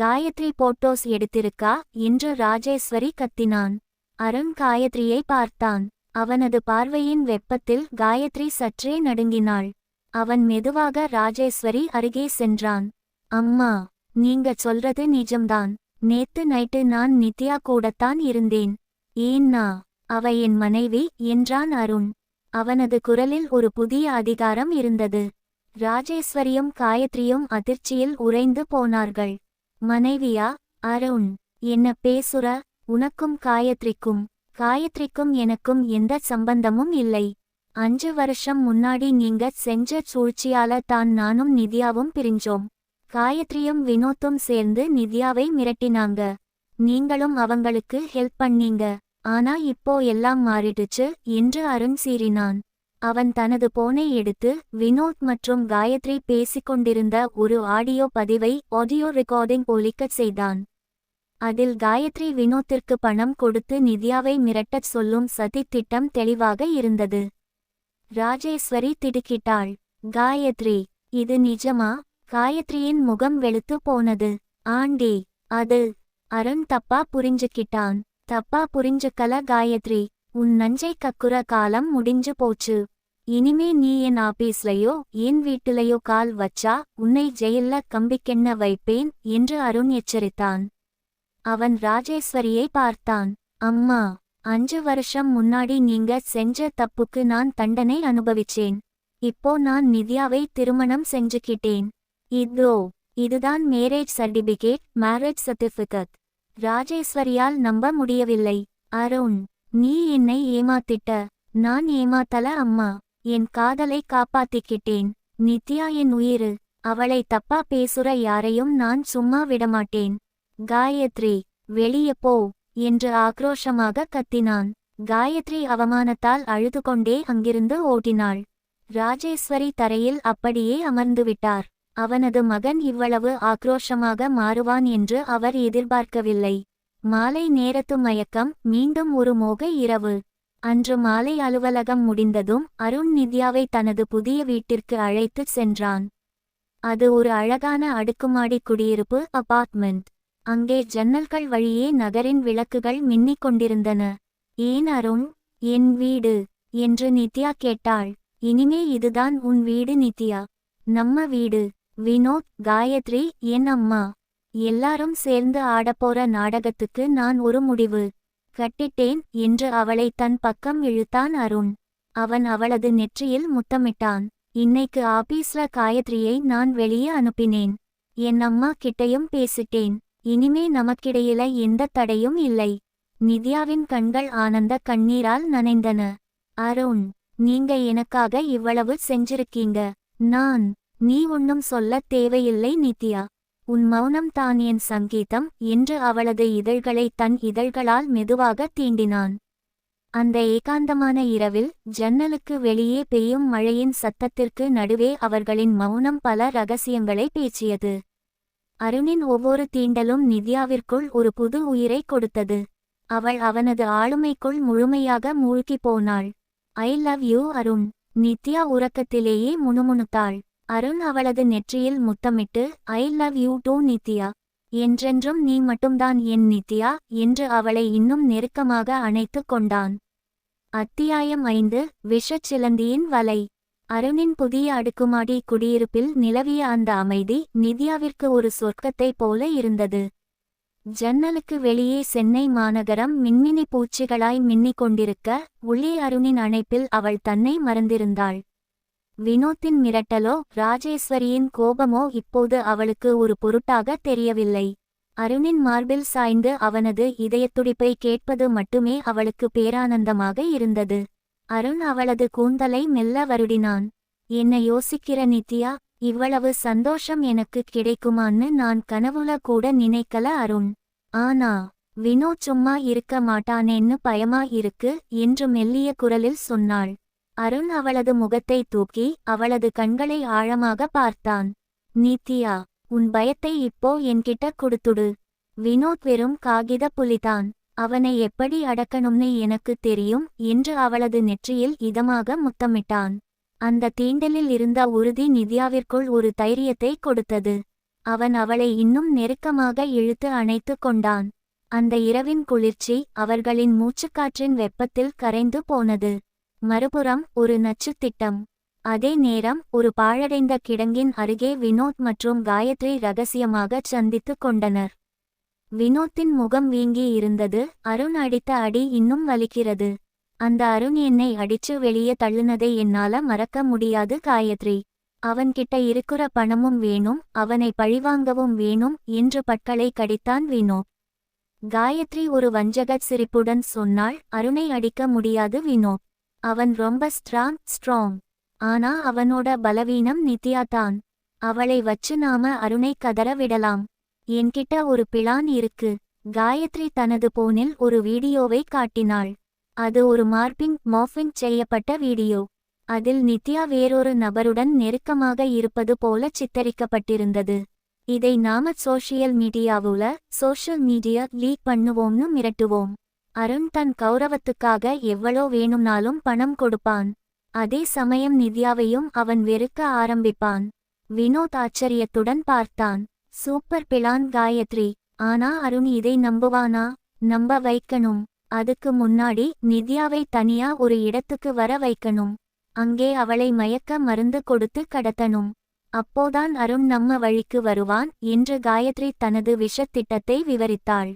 S1: காயத்ரி போட்டோஸ் எடுத்திருக்கா என்று ராஜேஸ்வரி கத்தினான். அருண் காயத்ரியை பார்த்தான். அவனது பார்வையின் வெப்பத்தில் காயத்ரி சற்றே நடுங்கினாள். அவன் மெதுவாக ராஜேஸ்வரி அருகே சென்றான். அம்மா, நீங்க சொல்றது நிஜம்தான். நேத்து நைட்டு நான் நித்யா கூடத்தான் இருந்தேன். ஏன்னா அவ என் மனைவி என்றான் அருண். அவனது குரலில் ஒரு புதிய அதிகாரம் இருந்தது. ராஜேஸ்வரியும் காயத்ரியும் அதிர்ச்சியில் உறைந்து போனார்கள். மனைவியா? அருண், என்ன பேசுற? உனக்கும் காயத்ரிக்கும் எனக்கும் எந்த சம்பந்தமும் இல்லை. 5 வருஷம் முன்னாடி நீங்க செஞ்ச சூழ்ச்சியால தான் நானும் நித்யாவும் பிரிஞ்சோம். காயத்ரியும் வினோத்தும் சேர்ந்து நித்யாவை மிரட்டினாங்க. நீங்களும் அவங்களுக்கு ஹெல்ப் பண்ணீங்க. ஆனா இப்போ எல்லாம் மாறிடுச்சு என்று அருண் சீறினான். அவன் தனது போனை எடுத்து வினோத் மற்றும் காயத்ரி பேசிக்கொண்டிருந்த ஒரு ஆடியோ பதிவை ஆடியோ ரெக்கார்டிங் ஒலிக்கச் செய்தான். அதில் காயத்ரி வினோத்திற்கு பணம் கொடுத்து நித்யாவை மிரட்டச் சொல்லும் சதித்திட்டம் தெளிவாக இருந்தது. ராஜேஸ்வரி திடுக்கிட்டாள். காயத்ரி, இது நிஜமா? காயத்ரியின் முகம் வெளுத்து போனது. ஆண்டி, அது அருண் தப்பா புரிஞ்சுக்கிட்டான். தப்பா புரிஞ்சுக்கல காயத்ரி. உன் நஞ்சை கக்குற காலம் முடிஞ்சு போச்சு. இனிமே நீ என் ஆபீஸ்லயோ என் வீட்டிலையோ கால் வச்சா உன்னை ஜெயில்ல கம்பிக்கெண்ண வைப்பேன் என்று அருண் எச்சரித்தான். அவன் ராஜேஸ்வரியை பார்த்தான். அம்மா, 5 வருஷம் முன்னாடி நீங்க செஞ்ச தப்புக்கு நான் தண்டனை அனுபவிச்சேன். இப்போ நான் நித்யாவை திருமணம் செஞ்சுக்கிட்டேன். இதுதான் மேரேஜ் சர்டிபிகேட். ராஜேஸ்வரியால் நம்ப முடியவில்லை. அருண், நீ என்னை ஏமாத்திட்ட. நான் ஏமாத்தல அம்மா. என் காதலை காப்பாத்திக்கிட்டேன். நித்யா என் உயிரு. அவளை தப்பா பேசுற யாரையும் நான் சும்மா விடமாட்டேன். காயத்ரி, வெளியே போ என்று ஆக்ரோஷமாக கத்தினான். காயத்ரி அவமானத்தால் அழுதுகொண்டே அங்கிருந்து ஓடினாள். ராஜேஸ்வரி தரையில் அப்படியே அமர்ந்துவிட்டார். அவனது மகன் இவ்வளவு ஆக்ரோஷமாக மாறுவான் என்று அவர் எதிர்பார்க்கவில்லை. மாலை நேரத்து மயக்கம், மீண்டும் ஒரு மோக இரவு. அன்று மாலை அலுவலகம் முடிந்ததும் அருண் நித்யாவை தனது புதிய வீட்டிற்கு அழைத்துச் சென்றான். அது ஒரு அழகான அடுக்குமாடி குடியிருப்பு அபார்ட்மெண்ட். அங்கே ஜன்னல்கள் வழியே நகரின் விளக்குகள் மின்னிக் கொண்டிருந்தன. ஏன் அருண், என் வீடு என்று நித்யா கேட்டாள். இனிமே இதுதான் உன் வீடு நித்யா. நம்ம வீடு. வினோத், காயத்ரி, என் அம்மா எல்லாரும் சேர்ந்து ஆடப்போற நாடகத்துக்கு நான் ஒரு முடிவு கட்டிட்டேன் என்று அவளை தன் பக்கம் இழுத்தான் அருண். அவன் அவளது நெற்றியில் முத்தமிட்டான். இன்னைக்கு ஆபீஸ்ல காயத்ரியை நான் வெளியே அனுப்பினேன். என் அம்மா கிட்டையும் பேசிட்டேன். இனிமே நமக்கிடையில எந்த தடையும் இல்லை. நித்யாவின் கண்கள் ஆனந்த கண்ணீரால் நனைந்தன. அருண், நீங்க எனக்காக இவ்வளவு செஞ்சிருக்கீங்க. நீ ஒன்னும் சொல்ல தேவையில்லை நித்யா. உன் மௌனம் தான் என் சங்கீதம் என்று அவளது இதழ்களை தன் இதழ்களால் மெதுவாக தீண்டினான். அந்த ஏகாந்தமான இரவில் ஜன்னலுக்கு வெளியே பெய்யும் மழையின் சத்தத்திற்கு நடுவே அவர்களின் மௌனம் பல ரகசியங்களை பேசியது. அருணின் ஒவ்வொரு தீண்டலும் நித்யாவிற்குள் ஒரு புது உயிரை கொடுத்தது. அவள் அவனது ஆளுமைக்குள் முழுமையாக மூழ்கி போனாள். I love you Arun. Nithya உறக்கத்திலேயே முணுமுணுத்தாள். அருண் அவளது நெற்றியில் முத்தமிட்டு I love you too Nithya. என்றென்றும் நீ மட்டும்தான் என் நித்யா என்று அவளை இன்னும் நெருக்கமாக அணைத்து கொண்டான். அத்தியாயம் 5. விஷச்சிலந்தியின் வலை. அருணின் புதிய அடுக்குமாடி குடியிருப்பில் நிலவிய அந்த அமைதி நித்யாவிற்கு ஒரு சொர்க்கத்தைப் போல இருந்தது. ஜன்னலுக்கு வெளியே சென்னை மாநகரம் மின்மினி பூச்சிகளாய் மின்னிக் கொண்டிருக்க, உள்ளே அருணின் அணைப்பில் அவள் தன்னை மறந்திருந்தாள். வினோத்தின் மிரட்டலோ ராஜேஸ்வரியின் கோபமோ இப்போது அவளுக்கு ஒரு பொருட்டாக தெரியவில்லை. அருணின் மார்பில் சாய்ந்து அவனது இதயத்துடிப்பை கேட்பது மட்டுமே அவளுக்கு பேரானந்தமாக இருந்தது. அருண் அவளது கூந்தலை மெல்ல வருடினான். என்ன யோசிக்கிற நித்யா? இவ்வளவு சந்தோஷம் எனக்கு கிடைக்குமான்னு நான் கனவுல கூட நினைக்கல அருண். ஆனா வினோத் சும்மா இருக்க மாட்டானேன்னு பயமா இருக்கு என்று மெல்லிய குரலில் சொன்னாள். அருண் அவளது முகத்தை தூக்கி அவளது கண்களை ஆழமாக பார்த்தான். நித்யா, உன் பயத்தை இப்போ என்கிட்ட கொடுத்துடு. வினோத் வெறும் காகித புலிதான். அவனை எப்படி அடக்கணும்னு எனக்கு தெரியும் என்று அவளது நெற்றியில் இதமாக முத்தமிட்டான். அந்த தீண்டலில் இருந்த உறுதி நித்யாவிற்குள் ஒரு தைரியத்தை கொடுத்தது. அவன் அவளை இன்னும் நெருக்கமாக இழுத்து அணைத்து கொண்டான். அந்த இரவின் குளிர்ச்சி அவர்களின் மூச்சுக்காற்றின் வெப்பத்தில் கரைந்து போனது. மறுபுறம் ஒரு நச்சுத் திட்டம். அதே நேரம் ஒரு பாழடைந்த கிடங்கின் அருகே வினோத் மற்றும் காயத்ரி ரகசியமாக சந்தித்து கொண்டனர். வினோத்தின் முகம் வீங்கி இருந்தது. அருண் அடித்த அடி இன்னும் வலிக்கிறது. அந்த அருண் என்னை அடிச்சு வெளியே தள்ளுனதை என்னால மறக்க முடியாது காயத்ரி. அவன்கிட்ட இருக்கிற பணமும் வேணும், அவனை பழிவாங்கவும் வேணும் என்று பற்களை கடித்தான் வினோத். காயத்ரி ஒரு வஞ்சகச் சிரிப்புடன் சொன்னாள். அருணை அடிக்க முடியாது வினோத். அவன் ரொம்ப ஸ்ட்ராங். ஆனா அவனோட பலவீனம் நித்யா தான். அவளை வச்சு நாம அருணை கதற விடலாம். என்கிட்ட ஒரு பிளான் இருக்கு. காயத்ரி தனது போனில் ஒரு வீடியோவை காட்டினாள். அது ஒரு மார்பிங் செய்யப்பட்ட வீடியோ. அதில் நித்யா வேறொரு நபருடன் நெருக்கமாக இருப்பது போல சித்தரிக்கப்பட்டிருந்தது. இதை நாம சோஷியல் மீடியா லீக் பண்ணுவோம்னு மிரட்டுவோம். அருண் தன் கௌரவத்துக்காக எவ்வளோ வேணும்னாலும் பணம் கொடுப்பான். அதே சமயம் நித்யாவையும் அவன் வெறுக்க ஆரம்பிப்பான். வினோத் ஆச்சரியத்துடன் பார்த்தான். Super plan Gayathri. ஆனா அருண் இதை நம்புவானா? நம்ப வைக்கணும். அதுக்கு முன்னாடி நித்யாவை தனியா ஒரு இடத்துக்கு வர வைக்கணும். அங்கே அவளை மயக்க மருந்து கொடுத்து கடத்தணும். அப்போதான் அருண் நம்ம வழிக்கு வருவான் என்று காயத்ரி தனது விஷத்திட்டத்தை விவரித்தாள்.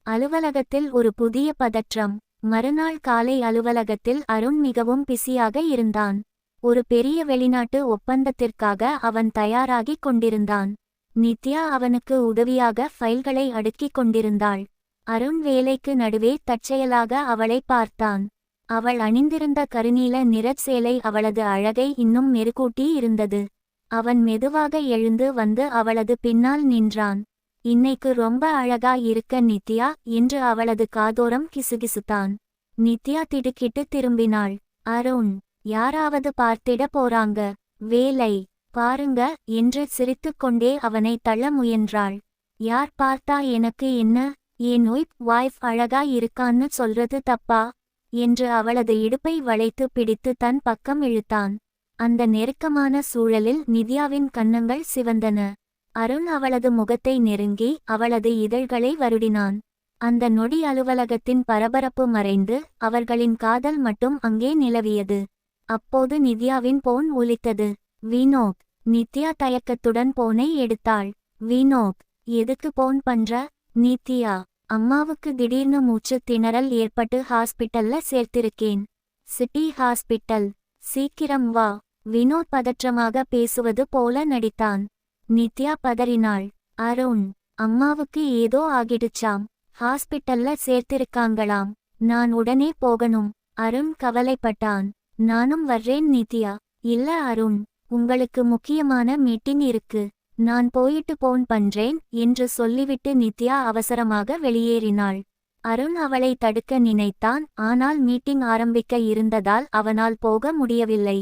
S1: அலுவலகத்தில் ஒரு புதிய பதற்றம். மறுநாள் காலை அலுவலகத்தில் அருண் மிகவும் பிஸியாக இருந்தான். ஒரு பெரிய வெளிநாட்டு ஒப்பந்தத்திற்காக அவன் தயாராகிக் கொண்டிருந்தான். நித்யா அவனுக்கு உதவியாக ஃபைல்களை அடுக்கிக் கொண்டிருந்தாள். அருண் வேலைக்கு நடுவே தற்செயலாக அவளை பார்த்தான். அவள் அணிந்திருந்த கருநீல நிறச் சேலை அவளது அழகை இன்னும் மெருகூட்டி இருந்தது. அவன் மெதுவாக எழுந்து வந்து அவளது பின்னால் நின்றான். இன்னைக்கு ரொம்ப அழகா இருக்க நித்யா என்று அவளது காதோரம் கிசுகிசுத்தான். நித்யா திடுக்கிட்டு திரும்பினாள். அருண், யாராவது பார்த்திட போறாங்க, வேலை பாருங்க என்று சிரித்துக்கொண்டே அவனை தள்ள முயன்றாள். யார் பார்த்தா எனக்கு என்ன, என் வைஃப் அழகா இருக்கான்னு சொல்றது தப்பா என்று அவளது இடுப்பை வளைத்து பிடித்து தன் பக்கம் இழுத்தான். அந்த நெருக்கமான சூழலில் நித்யாவின் கன்னங்கள் சிவந்தன. அருண் அவளது முகத்தை நெருங்கி அவளது இதழ்களை வருடினான். அந்த நொடி அலுவலகத்தின் பரபரப்பு மறைந்து அவர்களின் காதல் மட்டும் அங்கே நிலவியது. அப்போது நித்யாவின் போன் ஒலித்தது. வினோத். நித்யா தயக்கத்துடன் போனை எடுத்தாள். வினோத், எதுக்கு போன் பண்ற? நித்யா, அம்மாவுக்கு திடீர்னு மூச்சு திணறல் ஏற்பட்டு ஹாஸ்பிட்டல்ல சேர்த்திருக்கேன். சிட்டி ஹாஸ்பிட்டல், சீக்கிரம் வா. வினோத் பதற்றமாக பேசுவது போல நடித்தான். நித்யா பதறினாள். அருண், அம்மாவுக்கு ஏதோ ஆகிடுச்சாம், ஹாஸ்பிட்டல்ல சேர்த்திருக்காங்களாம், நான் உடனே போகணும். அருண் கவலைப்பட்டான். நானும் வர்றேன் நித்யா. இல்ல அருண், உங்களுக்கு முக்கியமான மீட்டிங் இருக்கு, நான் போயிட்டு போன் பண்றேன் என்று சொல்லிவிட்டு நித்யா அவசரமாக வெளியேறினாள். அருண் அவளை தடுக்க நினைத்தான். ஆனால் மீட்டிங் ஆரம்பிக்க இருந்ததால் அவனால் போக முடியவில்லை.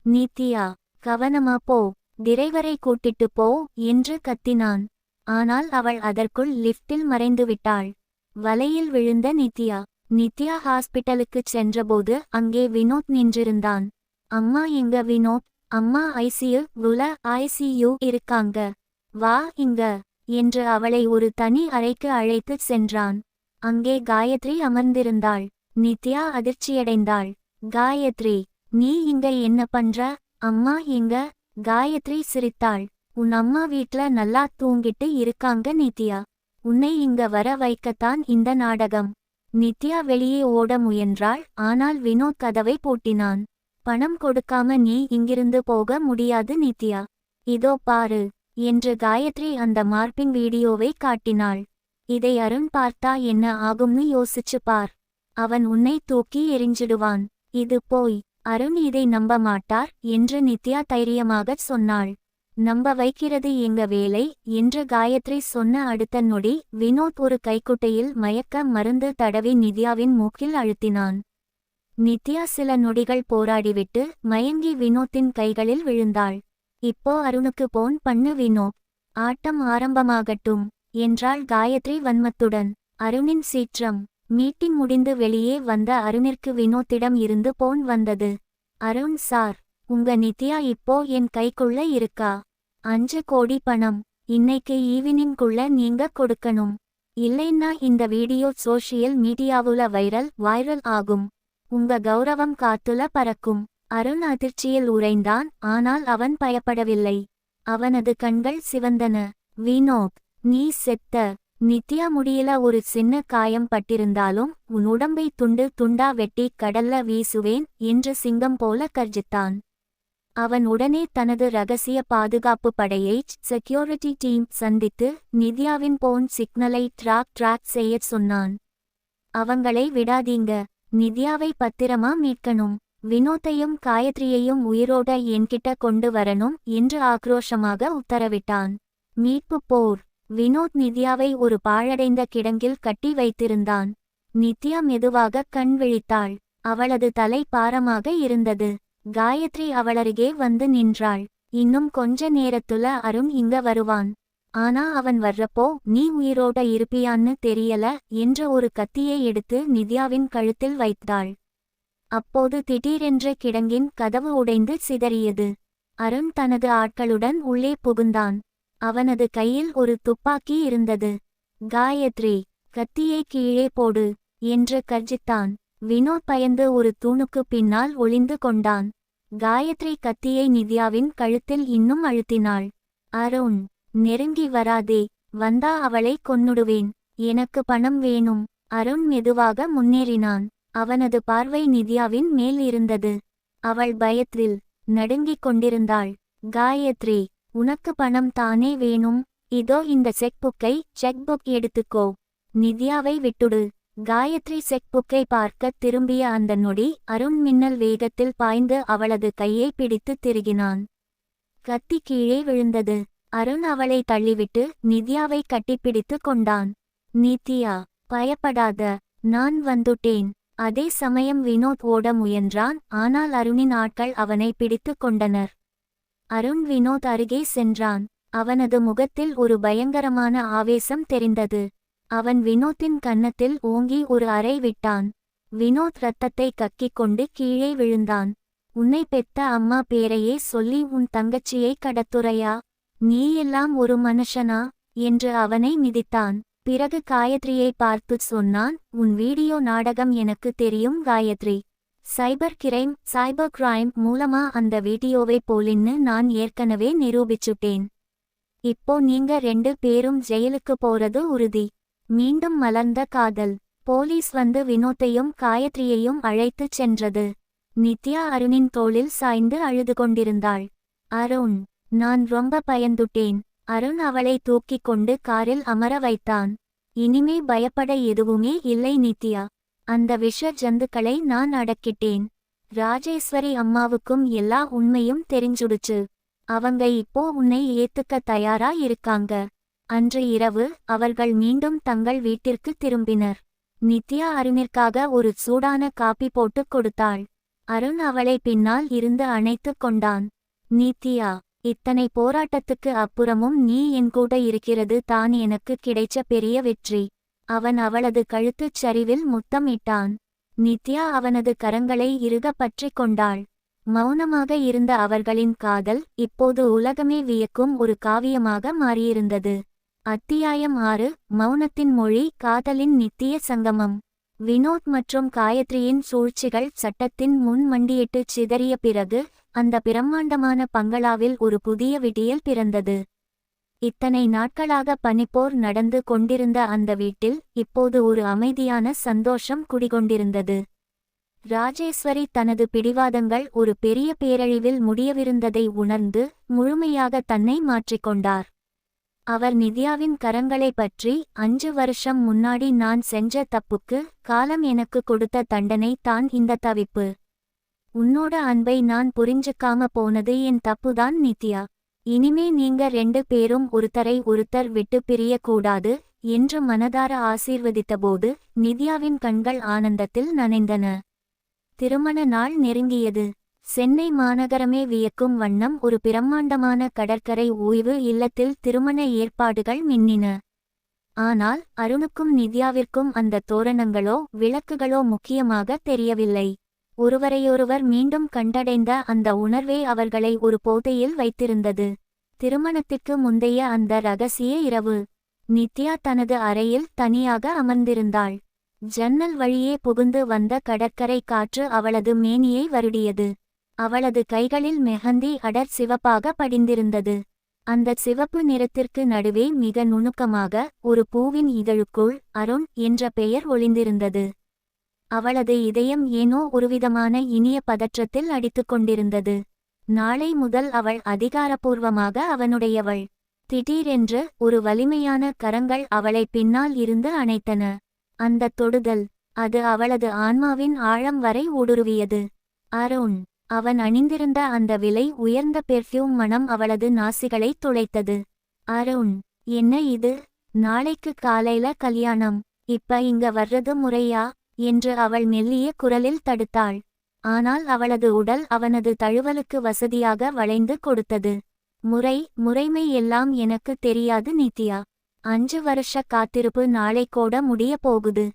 S1: நித்யா, கவனமா போ, டிரைவரை கூட்டிட்டு போ என்று கத்தினான். ஆனால் அவள் அதற்குள் லிஃப்டில் மறைந்துவிட்டாள். வலையில் விழுந்த நித்யா. நித்யா ஹாஸ்பிட்டலுக்குச் சென்றபோது அங்கே வினோத் நின்றிருந்தான். அம்மா எங்க வினோத்? அம்மா ஐசியூ இருக்காங்க, வா இங்க என்று அவளை ஒரு தனி அறைக்கு அழைத்துச் சென்றான். அங்கே காயத்ரி அமர்ந்திருந்தாள். நித்யா அதிர்ச்சியடைந்தாள். காயத்ரி, நீ இங்க என்ன பண்ற? அம்மா எங்க? காயத்ரி சிரித்தாள். உன் அம்மா வீட்ல நல்லா தூங்கிட்டு இருக்காங்க நித்யா. உன்னை இங்க வர வைக்கத்தான் இந்த நாடகம். நித்யா வெளியே ஓட முயன்றாள். ஆனால் வினோத் கதவை பூட்டினான். பணம் கொடுக்காம நீ இங்கிருந்து போக முடியாது நித்யா. இதோ பாரு என்று காயத்ரி அந்த மார்பிங் வீடியோவை காட்டினாள். இதை அருண் பார்த்தா என்ன ஆகும்னு யோசிச்சு பார். அவன் உன்னை தூக்கி எறிஞ்சிடுவான். இது போய். அருண் இதை நம்ப மாட்டார் என்று நித்யா தைரியமாகச் சொன்னாள். நம்ப வைக்கிறது எங்க வேலை என்று காயத்ரி சொன்ன அடுத்த நொடி வினோத் ஒரு கைக்குட்டையில் மயக்க மருந்து தடவி நித்யாவின் மூக்கில் அழுத்தினான். நித்யா சில நொடிகள் போராடிவிட்டு மயங்கி வினோத்தின் கைகளில் விழுந்தாள். இப்போ அருணுக்கு போன் பண்ணு வினோத், ஆட்டம் ஆரம்பமாகட்டும் என்றாள் காயத்ரி வன்மத்துடன். அருணின் சீற்றம். மீட்டிங் முடிந்து வெளியே வந்த அருணிற்கு வினோத்திடம் இருந்து போன் வந்தது. அருண் சார், உங்க நித்யா இப்போ என் கைக்குள்ள இருக்கா. 5 கோடி பணம் இன்னைக்கு ஈவினிங்குள்ள நீங்க கொடுக்கணும். இல்லைன்னா இந்த வீடியோ சோஷியல் மீடியாவுல வைரல் ஆகும். உங்க கௌரவம் காத்துல பறக்கும். அருண் அதிர்ச்சியில் உறைந்தான். ஆனால் அவன் பயப்படவில்லை. அவனது கண்கள் சிவந்தன. வினோத், நீ செத்த. நித்யா முடியல ஒரு சின்ன காயம் பட்டிருந்தாலும் உன் உடம்பை துண்டு துண்டா வெட்டி கடல்ல வீசுவேன் என்று சிங்கம் போல கர்ஜித்தான். அவன் உடனே தனது ரகசிய பாதுகாப்பு படையை செக்யூரிட்டி டீம் சந்தித்து நித்யாவின் போன் சிக்னலை ட்ராக் செய்யச் சொன்னான். அவங்களை விடாதீங்க, நித்யாவை பத்திரமா மீட்கணும். வினோத்தையும் காயத்ரியையும் உயிரோட என்கிட்ட கொண்டு வரணும் என்று ஆக்ரோஷமாக உத்தரவிட்டான். மீட்பு போர். வினோத் நித்யாவை ஒரு பாழடைந்த கிடங்கில் கட்டி வைத்திருந்தான். நித்யா மெதுவாக கண் விழித்தாள். அவளது தலை பாரமாக இருந்தது. காயத்ரி அவளருகே வந்து நின்றாள். இன்னும் கொஞ்ச நேரத்துல அருண் இங்க வருவான். ஆனா அவன் வர்றப்போ நீ உயிரோட இருப்பியான்னு தெரியல என்ற ஒரு கத்தியை எடுத்து நித்யாவின் கழுத்தில் வைத்தாள். அப்போது திடீரென்று கிடங்கின் கதவு உடைந்து சிதறியது. அருண் தனது ஆட்களுடன் உள்ளே புகுந்தான். அவனது கையில் ஒரு துப்பாக்கி இருந்தது. காயத்ரி, கத்தியை கீழே போடு என்று கர்ஜித்தான். வினோத் பயந்து ஒரு தூணுக்கு பின்னால் ஒளிந்து கொண்டான். காயத்ரி கத்தியை நித்யாவின் கழுத்தில் இன்னும் அழுத்தினாள். அருண், நெருங்கி வராதே, வந்தா அவளை கொன்னுடுவேன், எனக்கு பணம் வேணும். அருண் மெதுவாக முன்னேறினான். அவனது பார்வை நித்யாவின் மேல் இருந்தது. அவள் பயத்தில் நடுங்கிக் கொண்டிருந்தாள். காயத்ரி, உனக்கு பணம் தானே வேணும், இதோ இந்த செக் புக் எடுத்துக்கோ. நித்யாவை விட்டுடு. காயத்ரி செக் புக்கை பார்க்க திரும்பிய அந்த நொடி அருண் மின்னல் வேகத்தில் பாய்ந்து அவளது கையை பிடித்து திருகினான். கத்தி கீழே விழுந்தது. அருண் அவளை தள்ளிவிட்டு நித்யாவை கட்டிப்பிடித்து கொண்டான். நித்யா, பயப்படாத, நான் வந்துட்டேன். அதே சமயம் வினோத் ஓட முயன்றான். ஆனால் அருணின் ஆட்கள் அவனை பிடித்து கொண்டனர். அருண் வினோத் அருகே சென்றான். அவனது முகத்தில் ஒரு பயங்கரமான ஆவேசம் தெரிந்தது. அவன் வினோத்தின் கன்னத்தில் ஓங்கி ஒரு அறை விட்டான். வினோத் இரத்தத்தை கக்கிக் கொண்டு கீழே விழுந்தான். உன்னை பெத்த அம்மா பேரையே சொல்லி உன் தங்கச்சியை கடத்துறையா? நீ எல்லாம் ஒரு மனுஷனா என்று அவனை மிதித்தான். பிறகு காயத்ரியை பார்த்து சொன்னான், உன் வீடியோ நாடகம் எனக்கு தெரியும் காயத்ரி. சைபர் கிரைம் மூலமா அந்த வீடியோவை போலின்னு நான் ஏற்கனவே நிரூபிச்சுட்டேன். இப்போ நீங்க 2 பேரும் ஜெயிலுக்கு போறது உறுதி. மீண்டும் மலர்ந்த காதல். போலீஸ் வந்து வினோத்தையும் காயத்ரியையும் அழைத்துச் சென்றது. நித்யா அருணின் தோளில் சாய்ந்து அழுது கொண்டிருந்தாள். அருண், நான் ரொம்ப பயந்துட்டேன். அருண் அவளை தூக்கிக் கொண்டு காரில் அமர வைத்தான். இனிமே பயப்பட எதுவுமே இல்லை நித்யா. அந்த விஷ ஜந்துக்களை நான் அடக்கிட்டேன். ராஜேஸ்வரி அம்மாவுக்கும் எல்லா உண்மையும் தெரிஞ்சுடுச்சு. அவங்க இப்போ உன்னை ஏத்துக்க தயாரா இருக்காங்க. அன்று இரவு அவர்கள் மீண்டும் தங்கள் வீட்டிற்கு திரும்பினர். நித்யா அருணிற்காக ஒரு சூடான காப்பி போட்டு கொடுத்தாள். அருண் அவளை பின்னால் இருந்து அணைத்து கொண்டான். நித்யா, இத்தனை போராட்டத்துக்கு அப்புறமும் நீ என் கூட இருக்கிறது தான் எனக்கு கிடைச்ச பெரிய வெற்றி. அவன் அவளது கழுத்துச் சரிவில் முத்தம் இட்டான். நித்யா அவனது கரங்களை இறுக பற்றிக் கொண்டாள். மௌனமாக இருந்த அவர்களின் காதல் இப்போது உலகமே வியக்கும் ஒரு காவியமாக மாறியிருந்தது. அத்தியாயம் 6. மௌனத்தின் மொழி, காதலின் நித்திய சங்கமம். வினோத் மற்றும் காயத்ரியின் சூழ்ச்சிகள் சட்டத்தின் முன் மண்டியிட்டு சிதறிய பிறகு அந்த பிரம்மாண்டமான பங்களாவில் ஒரு புதிய விடியல் பிறந்தது. இத்தனை நாட்களாக பனிப்போர் நடந்து கொண்டிருந்த அந்த வீட்டில் இப்போது ஒரு அமைதியான சந்தோஷம் குடிகொண்டிருந்தது. ராஜேஸ்வரி தனது பிடிவாதங்கள் ஒரு பெரிய பேரழிவில் முடியவிருந்ததை உணர்ந்து முழுமையாக தன்னை மாற்றிக்கொண்டார். அவர் நித்யாவின் கரங்களை பற்றி, 5 வருஷம் முன்னாடி நான் செஞ்ச தப்புக்கு காலம் எனக்கு கொடுத்த தண்டனை தான் இந்த தவிப்பு. உன்னோட அன்பை நான் புரிஞ்சுக்காம போனது என் தப்புதான் நித்யா. இனிமே நீங்க 2 பேரும் ஒருத்தரை ஒருத்தர் விட்டு பிரியக்கூடாது என்று மனதார ஆசீர்வதித்தபோது நித்யாவின் கண்கள் ஆனந்தத்தில் நனைந்தன. திருமண நாள் நெருங்கியது. சென்னை மாநகரமே வியக்கும் வண்ணம் ஒரு பிரம்மாண்டமான கடற்கரை ஓய்வு இல்லத்தில் திருமண ஏற்பாடுகள் மின்னின. ஆனால் அருணுக்கும் நித்யாவிற்கும் அந்த தோரணங்களோ விளக்குகளோ முக்கியமாக தெரியவில்லை. ஒருவரையொருவர் மீண்டும் கண்டடைந்த அந்த உணர்வே அவர்களை ஒரு போதையில் வைத்திருந்தது. திருமணத்திற்கு முந்தைய அந்த இரகசிய இரவு. நித்யா தனது அறையில் தனியாக அமர்ந்திருந்தாள். ஜன்னல் வழியே புகுந்து வந்த கடற்கரை காற்று அவளது மேனியை வருடியது. அவளது கைகளில் மெஹந்தி அடர் சிவப்பாக படிந்திருந்தது. அந்த சிவப்பு நிறத்திற்கு நடுவே மிக நுணுக்கமாக ஒரு பூவின் இதழுக்குள் அருண் என்ற பெயர் ஒளிந்திருந்தது. அவளது இதயம் ஏனோ ஒருவிதமான இனிய பதற்றத்தில் அடித்துக்கொண்டிருந்தது. நாளை முதல் அவள் அதிகாரப்பூர்வமாக அவனுடையவள். திடீரென்று ஒரு வலிமையான கரங்கள் அவளை பின்னால் இருந்து அணைத்தன. அந்த தொடுதல், அது அவளது ஆன்மாவின் ஆழம் வரை ஊடுருவியது. அருண். அவன் அணிந்திருந்த அந்த விலை உயர்ந்த பெர்ஃப்யூம் மனம் அவளது நாசிகளை துளைத்தது. அருண், என்ன இது? நாளைக்கு காலையில கல்யாணம். இப்ப இங்க வர்றது முறையா என்று அவள் மெல்லிய குரலில் தடுத்தாள். ஆனால் அவளது உடல் அவனது தழுவலுக்கு வசதியாக வளைந்து கொடுத்தது. முறைமை எல்லாம் எனக்கு தெரியாது நித்யா. 5 வருஷ காத்திருப்பு நாளை கூட முடிய போகுது.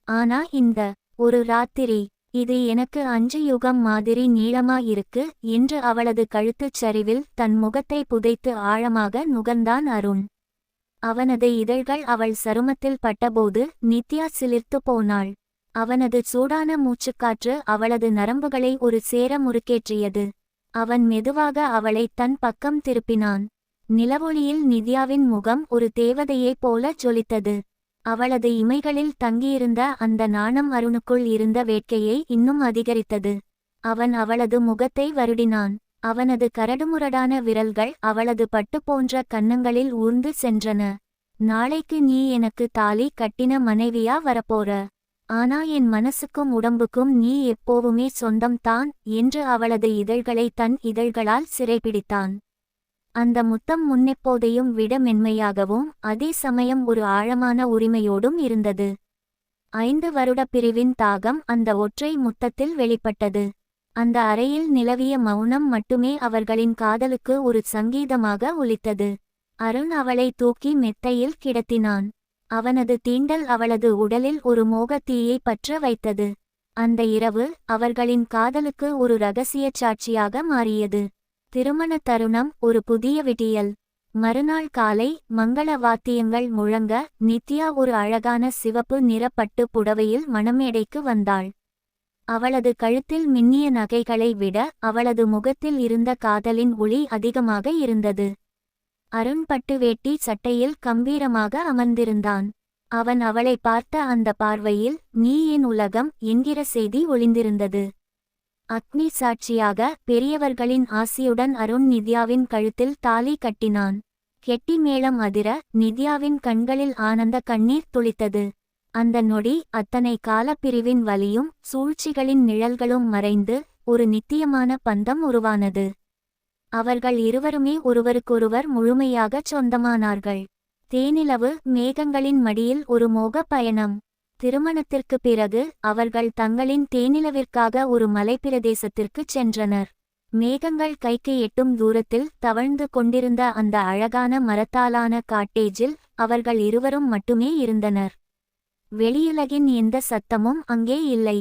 S1: ஆனா இந்த ஒரு ராத்திரி, இது எனக்கு 5 யுகம் மாதிரி நீளமா இருக்கு என்று அவளது கழுத்துச் சரிவில் தன் முகத்தை புதைத்து ஆழமாக நுகர்ந்தான் அருண். அவனது இதழ்கள் அவள் சருமத்தில் பட்டபோது நித்யா சிலிர்த்து போனாள். அவனது சூடான மூச்சுக்காற்று அவளது நரம்புகளை ஒரு சேர முறுக்கேற்றியது. அவன் மெதுவாக அவளை தன் பக்கம் திருப்பினான். நிலவொளியில் நித்யாவின் முகம் ஒரு தேவதையைப் போல ஜொலித்தது. அவளது இமைகளில் தங்கியிருந்த அந்த நாணம் அருணுக்குள் இருந்த வேட்கையை இன்னும் அதிகரித்தது. அவன் அவளது முகத்தை வருடினான். அவனது கரடுமுரடான விரல்கள் அவளது பட்டு போன்ற கன்னங்களில் ஊர்ந்து சென்றன. நாளைக்கு நீ எனக்கு தாலி கட்டின மனைவியா வரப்போற. ஆனா என் மனசுக்கும் உடம்புக்கும் நீ எப்போவுமே சொந்தம் தான் என்று அவளது இதழ்களை தன் இதழ்களால் சிறைபிடித்தான். அந்த முத்தம் முன்னெப்போதையும் விட மென்மையாகவும் அதே சமயம் ஒரு ஆழமான உரிமையோடும் இருந்தது. 5 வருட பிரிவின் தாகம் அந்த ஒற்றை முத்தத்தில் வெளிப்பட்டது. அந்த அறையில் நிலவிய மௌனம் மட்டுமே அவர்களின் காதலுக்கு ஒரு சங்கீதமாக ஒலித்தது. அருண் அவளை தூக்கி மெத்தையில் கிடத்தினான். அவனது தீண்டல் அவளது உடலில் ஒரு மோகத் தீயை பற்ற வைத்தது. அந்த இரவு அவர்களின் காதலுக்கு ஒரு இரகசியச் சாட்சியாக மாறியது. திருமண தருணம், ஒரு புதிய விடியல். மறுநாள் காலை மங்கள வாத்தியங்கள் முழங்க நித்யா ஒரு அழகான சிவப்பு நிற பட்டு புடவையில் மணமேடைக்கு வந்தாள். அவளது கழுத்தில் மின்னிய நகைகளை விட அவளது முகத்தில் இருந்த காதலின் ஒளி அதிகமாக இருந்தது. அருண் பட்டு வேட்டி சட்டையில் கம்பீரமாக அமர்ந்திருந்தான். அவன் அவளை பார்த்த அந்த பார்வையில் நீ என் உலகம் என்கிற செய்தி ஒளிந்திருந்தது. அக்னி சாட்சியாக பெரியவர்களின் ஆசியுடன் அருண் நித்யாவின் கழுத்தில் தாலி கட்டினான். கெட்டி மேளம் அதிர நித்யாவின் கண்களில் ஆனந்த கண்ணீர் துளித்தது. அந்த நொடி அத்தனை காலப்பிரிவின் வலியும் சூழ்ச்சிகளின் நிழல்களும் மறைந்து ஒரு நித்தியமான பந்தம் உருவானது. அவர்கள் இருவருமே ஒருவருக்கொருவர் முழுமையாகச் சொந்தமானார்கள். தேனிலவு மேகங்களின் மடியில் ஒரு மோக பயணம். திருமணத்திற்கு பிறகு அவர்கள் தங்களின் தேனிலவிற்காக ஒரு மலைப்பிரதேசத்திற்குச் சென்றனர். மேகங்கள் கைக்கு எட்டும் தூரத்தில் தவழ்ந்து கொண்டிருந்த அந்த அழகான மரத்தாலான காட்டேஜில் அவர்கள் இருவரும் மட்டுமே இருந்தனர். வெளியுலகின் எந்த சத்தமும் அங்கே இல்லை.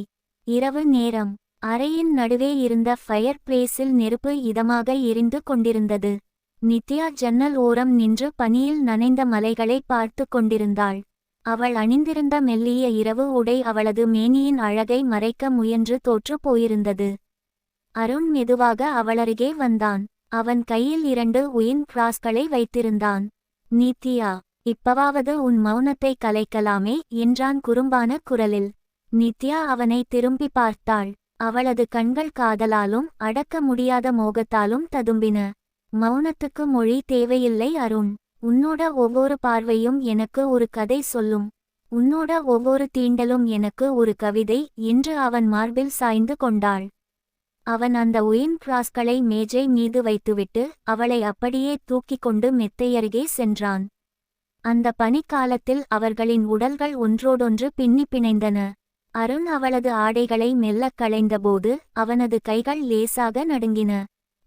S1: இரவு நேரம். அறையின் நடுவே இருந்த ஃபயர் பிளேஸில் நெருப்பு இதமாக எரிந்து கொண்டிருந்தது. நித்யா ஜன்னல் ஓரம் நின்று பனியில் நனைந்த மலைகளை பார்த்து கொண்டிருந்தாள். அவள் அணிந்திருந்த மெல்லிய இரவு உடை அவளது மேனியின் அழகை மறைக்க முயன்று தோற்று போயிருந்தது. அருண் மெதுவாக அவளருகே வந்தான். அவன் கையில் 2 உயின் கிராஸ்களை வைத்திருந்தான். நித்யா, இப்பவாவது உன் மௌனத்தை கலைக்கலாமே என்றான் குறும்பான குரலில். நித்யா அவனை திரும்பி பார்த்தாள். அவளது கண்கள் காதலாலும் அடக்க முடியாத மோகத்தாலும் ததும்பின. மௌனத்துக்கு மொழி தேவையில்லை அருண். உன்னோட ஒவ்வொரு பார்வையும் எனக்கு ஒரு கதை சொல்லும். உன்னோட ஒவ்வொரு தீண்டலும் எனக்கு ஒரு கவிதை என்று அவன் மார்பில் சாய்ந்து கொண்டாள். அவன் அந்த உயின் கிராஸ்களை மேஜை மீது வைத்துவிட்டு அவளை அப்படியே தூக்கிக் கொண்டு மெத்தையருகே சென்றான். அந்த பனிக்காலத்தில் அவர்களின் உடல்கள் ஒன்றோடொன்று பின்னி பிணைந்தன. அருண் அவளது ஆடைகளை மெல்லக் களைந்தபோது அவனது கைகள் லேசாக நடுங்கின.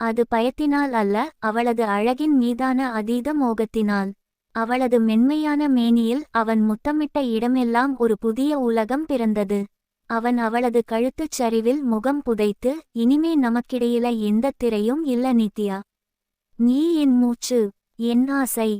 S1: அது பயத்தினால் அல்ல, அவளது அழகின் மீதான அதீத மோகத்தினால். அவளது மென்மையான மேனியில் அவன் முத்தமிட்ட இடமெல்லாம் ஒரு புதிய உலகம் பிறந்தது. அவன் அவளது கழுத்துச் சரிவில் முகம் புதைத்து, இனிமே நமக்கிடையில எந்த திரையும் இல்ல நித்யா. நீ என் மூச்சு, என் ஆசை,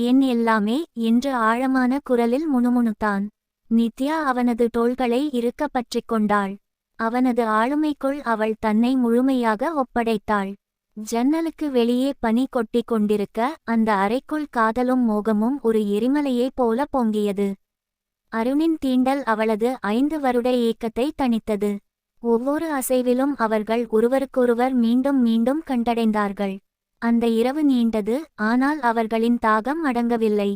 S1: என் எல்லாமே என்று ஆழமான குரலில் முணுமுணுத்தான். நித்யா அவனது தோள்களை இறுக்க பற்றிக் கொண்டாள். அவனது ஆளுமைக்குள் அவள் தன்னை முழுமையாக ஒப்படைத்தாள். ஜன்னலுக்கு வெளியே பனி கொட்டிக் கொண்டிருக்க அந்த அறைக்குள் காதலும் மோகமும் ஒரு எரிமலையைப் போல பொங்கியது. அருணின் தீண்டல் அவளது 5 வருட ஏக்கத்தை தணித்தது. ஒவ்வொரு அசைவிலும் அவர்கள் ஒருவருக்கொருவர் மீண்டும் மீண்டும் கண்டடைந்தார்கள். அந்த இரவு நீண்டது, ஆனால் அவர்களின் தாகம் அடங்கவில்லை.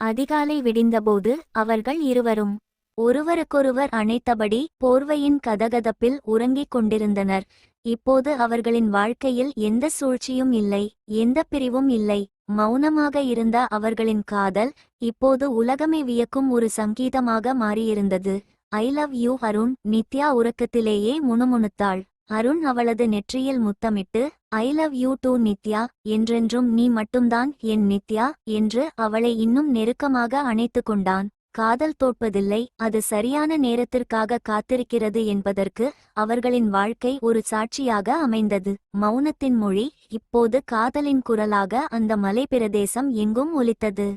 S1: அதிகாலை விடிந்தபோது அவர்கள் இருவரும் ஒருவருக்கொருவர் அணைத்தபடி போர்வையின் கதகதப்பில் உறங்கிக் கொண்டிருந்தனர். இப்போது அவர்களின் வாழ்க்கையில் எந்த சூழ்ச்சியும் இல்லை, எந்த பிரிவும் இல்லை. மௌனமாக இருந்த அவர்களின் காதல் இப்போது உலகமே வியக்கும் ஒரு சங்கீதமாக மாறியிருந்தது. I love you Arun, Nithya உறக்கத்திலேயே முணுமுணுத்தாள். அருண் அவளது நெற்றியில் முத்தமிட்டு, I love you too Nithya, என்றென்றும் நீ மட்டும்தான் என் நித்யா என்று அவளை இன்னும் நெருக்கமாக அணைத்து கொண்டான். காதல் தோற்பதில்லை, அது சரியான நேரத்திற்காக காத்திருக்கிறது என்பதற்கு அவர்களின் வாழ்க்கை ஒரு சாட்சியாக அமைந்தது. மௌனத்தின் மொழி இப்போது காதலின் குரலாக அந்த மலைப்பிரதேசம் எங்கும் ஒலித்தது.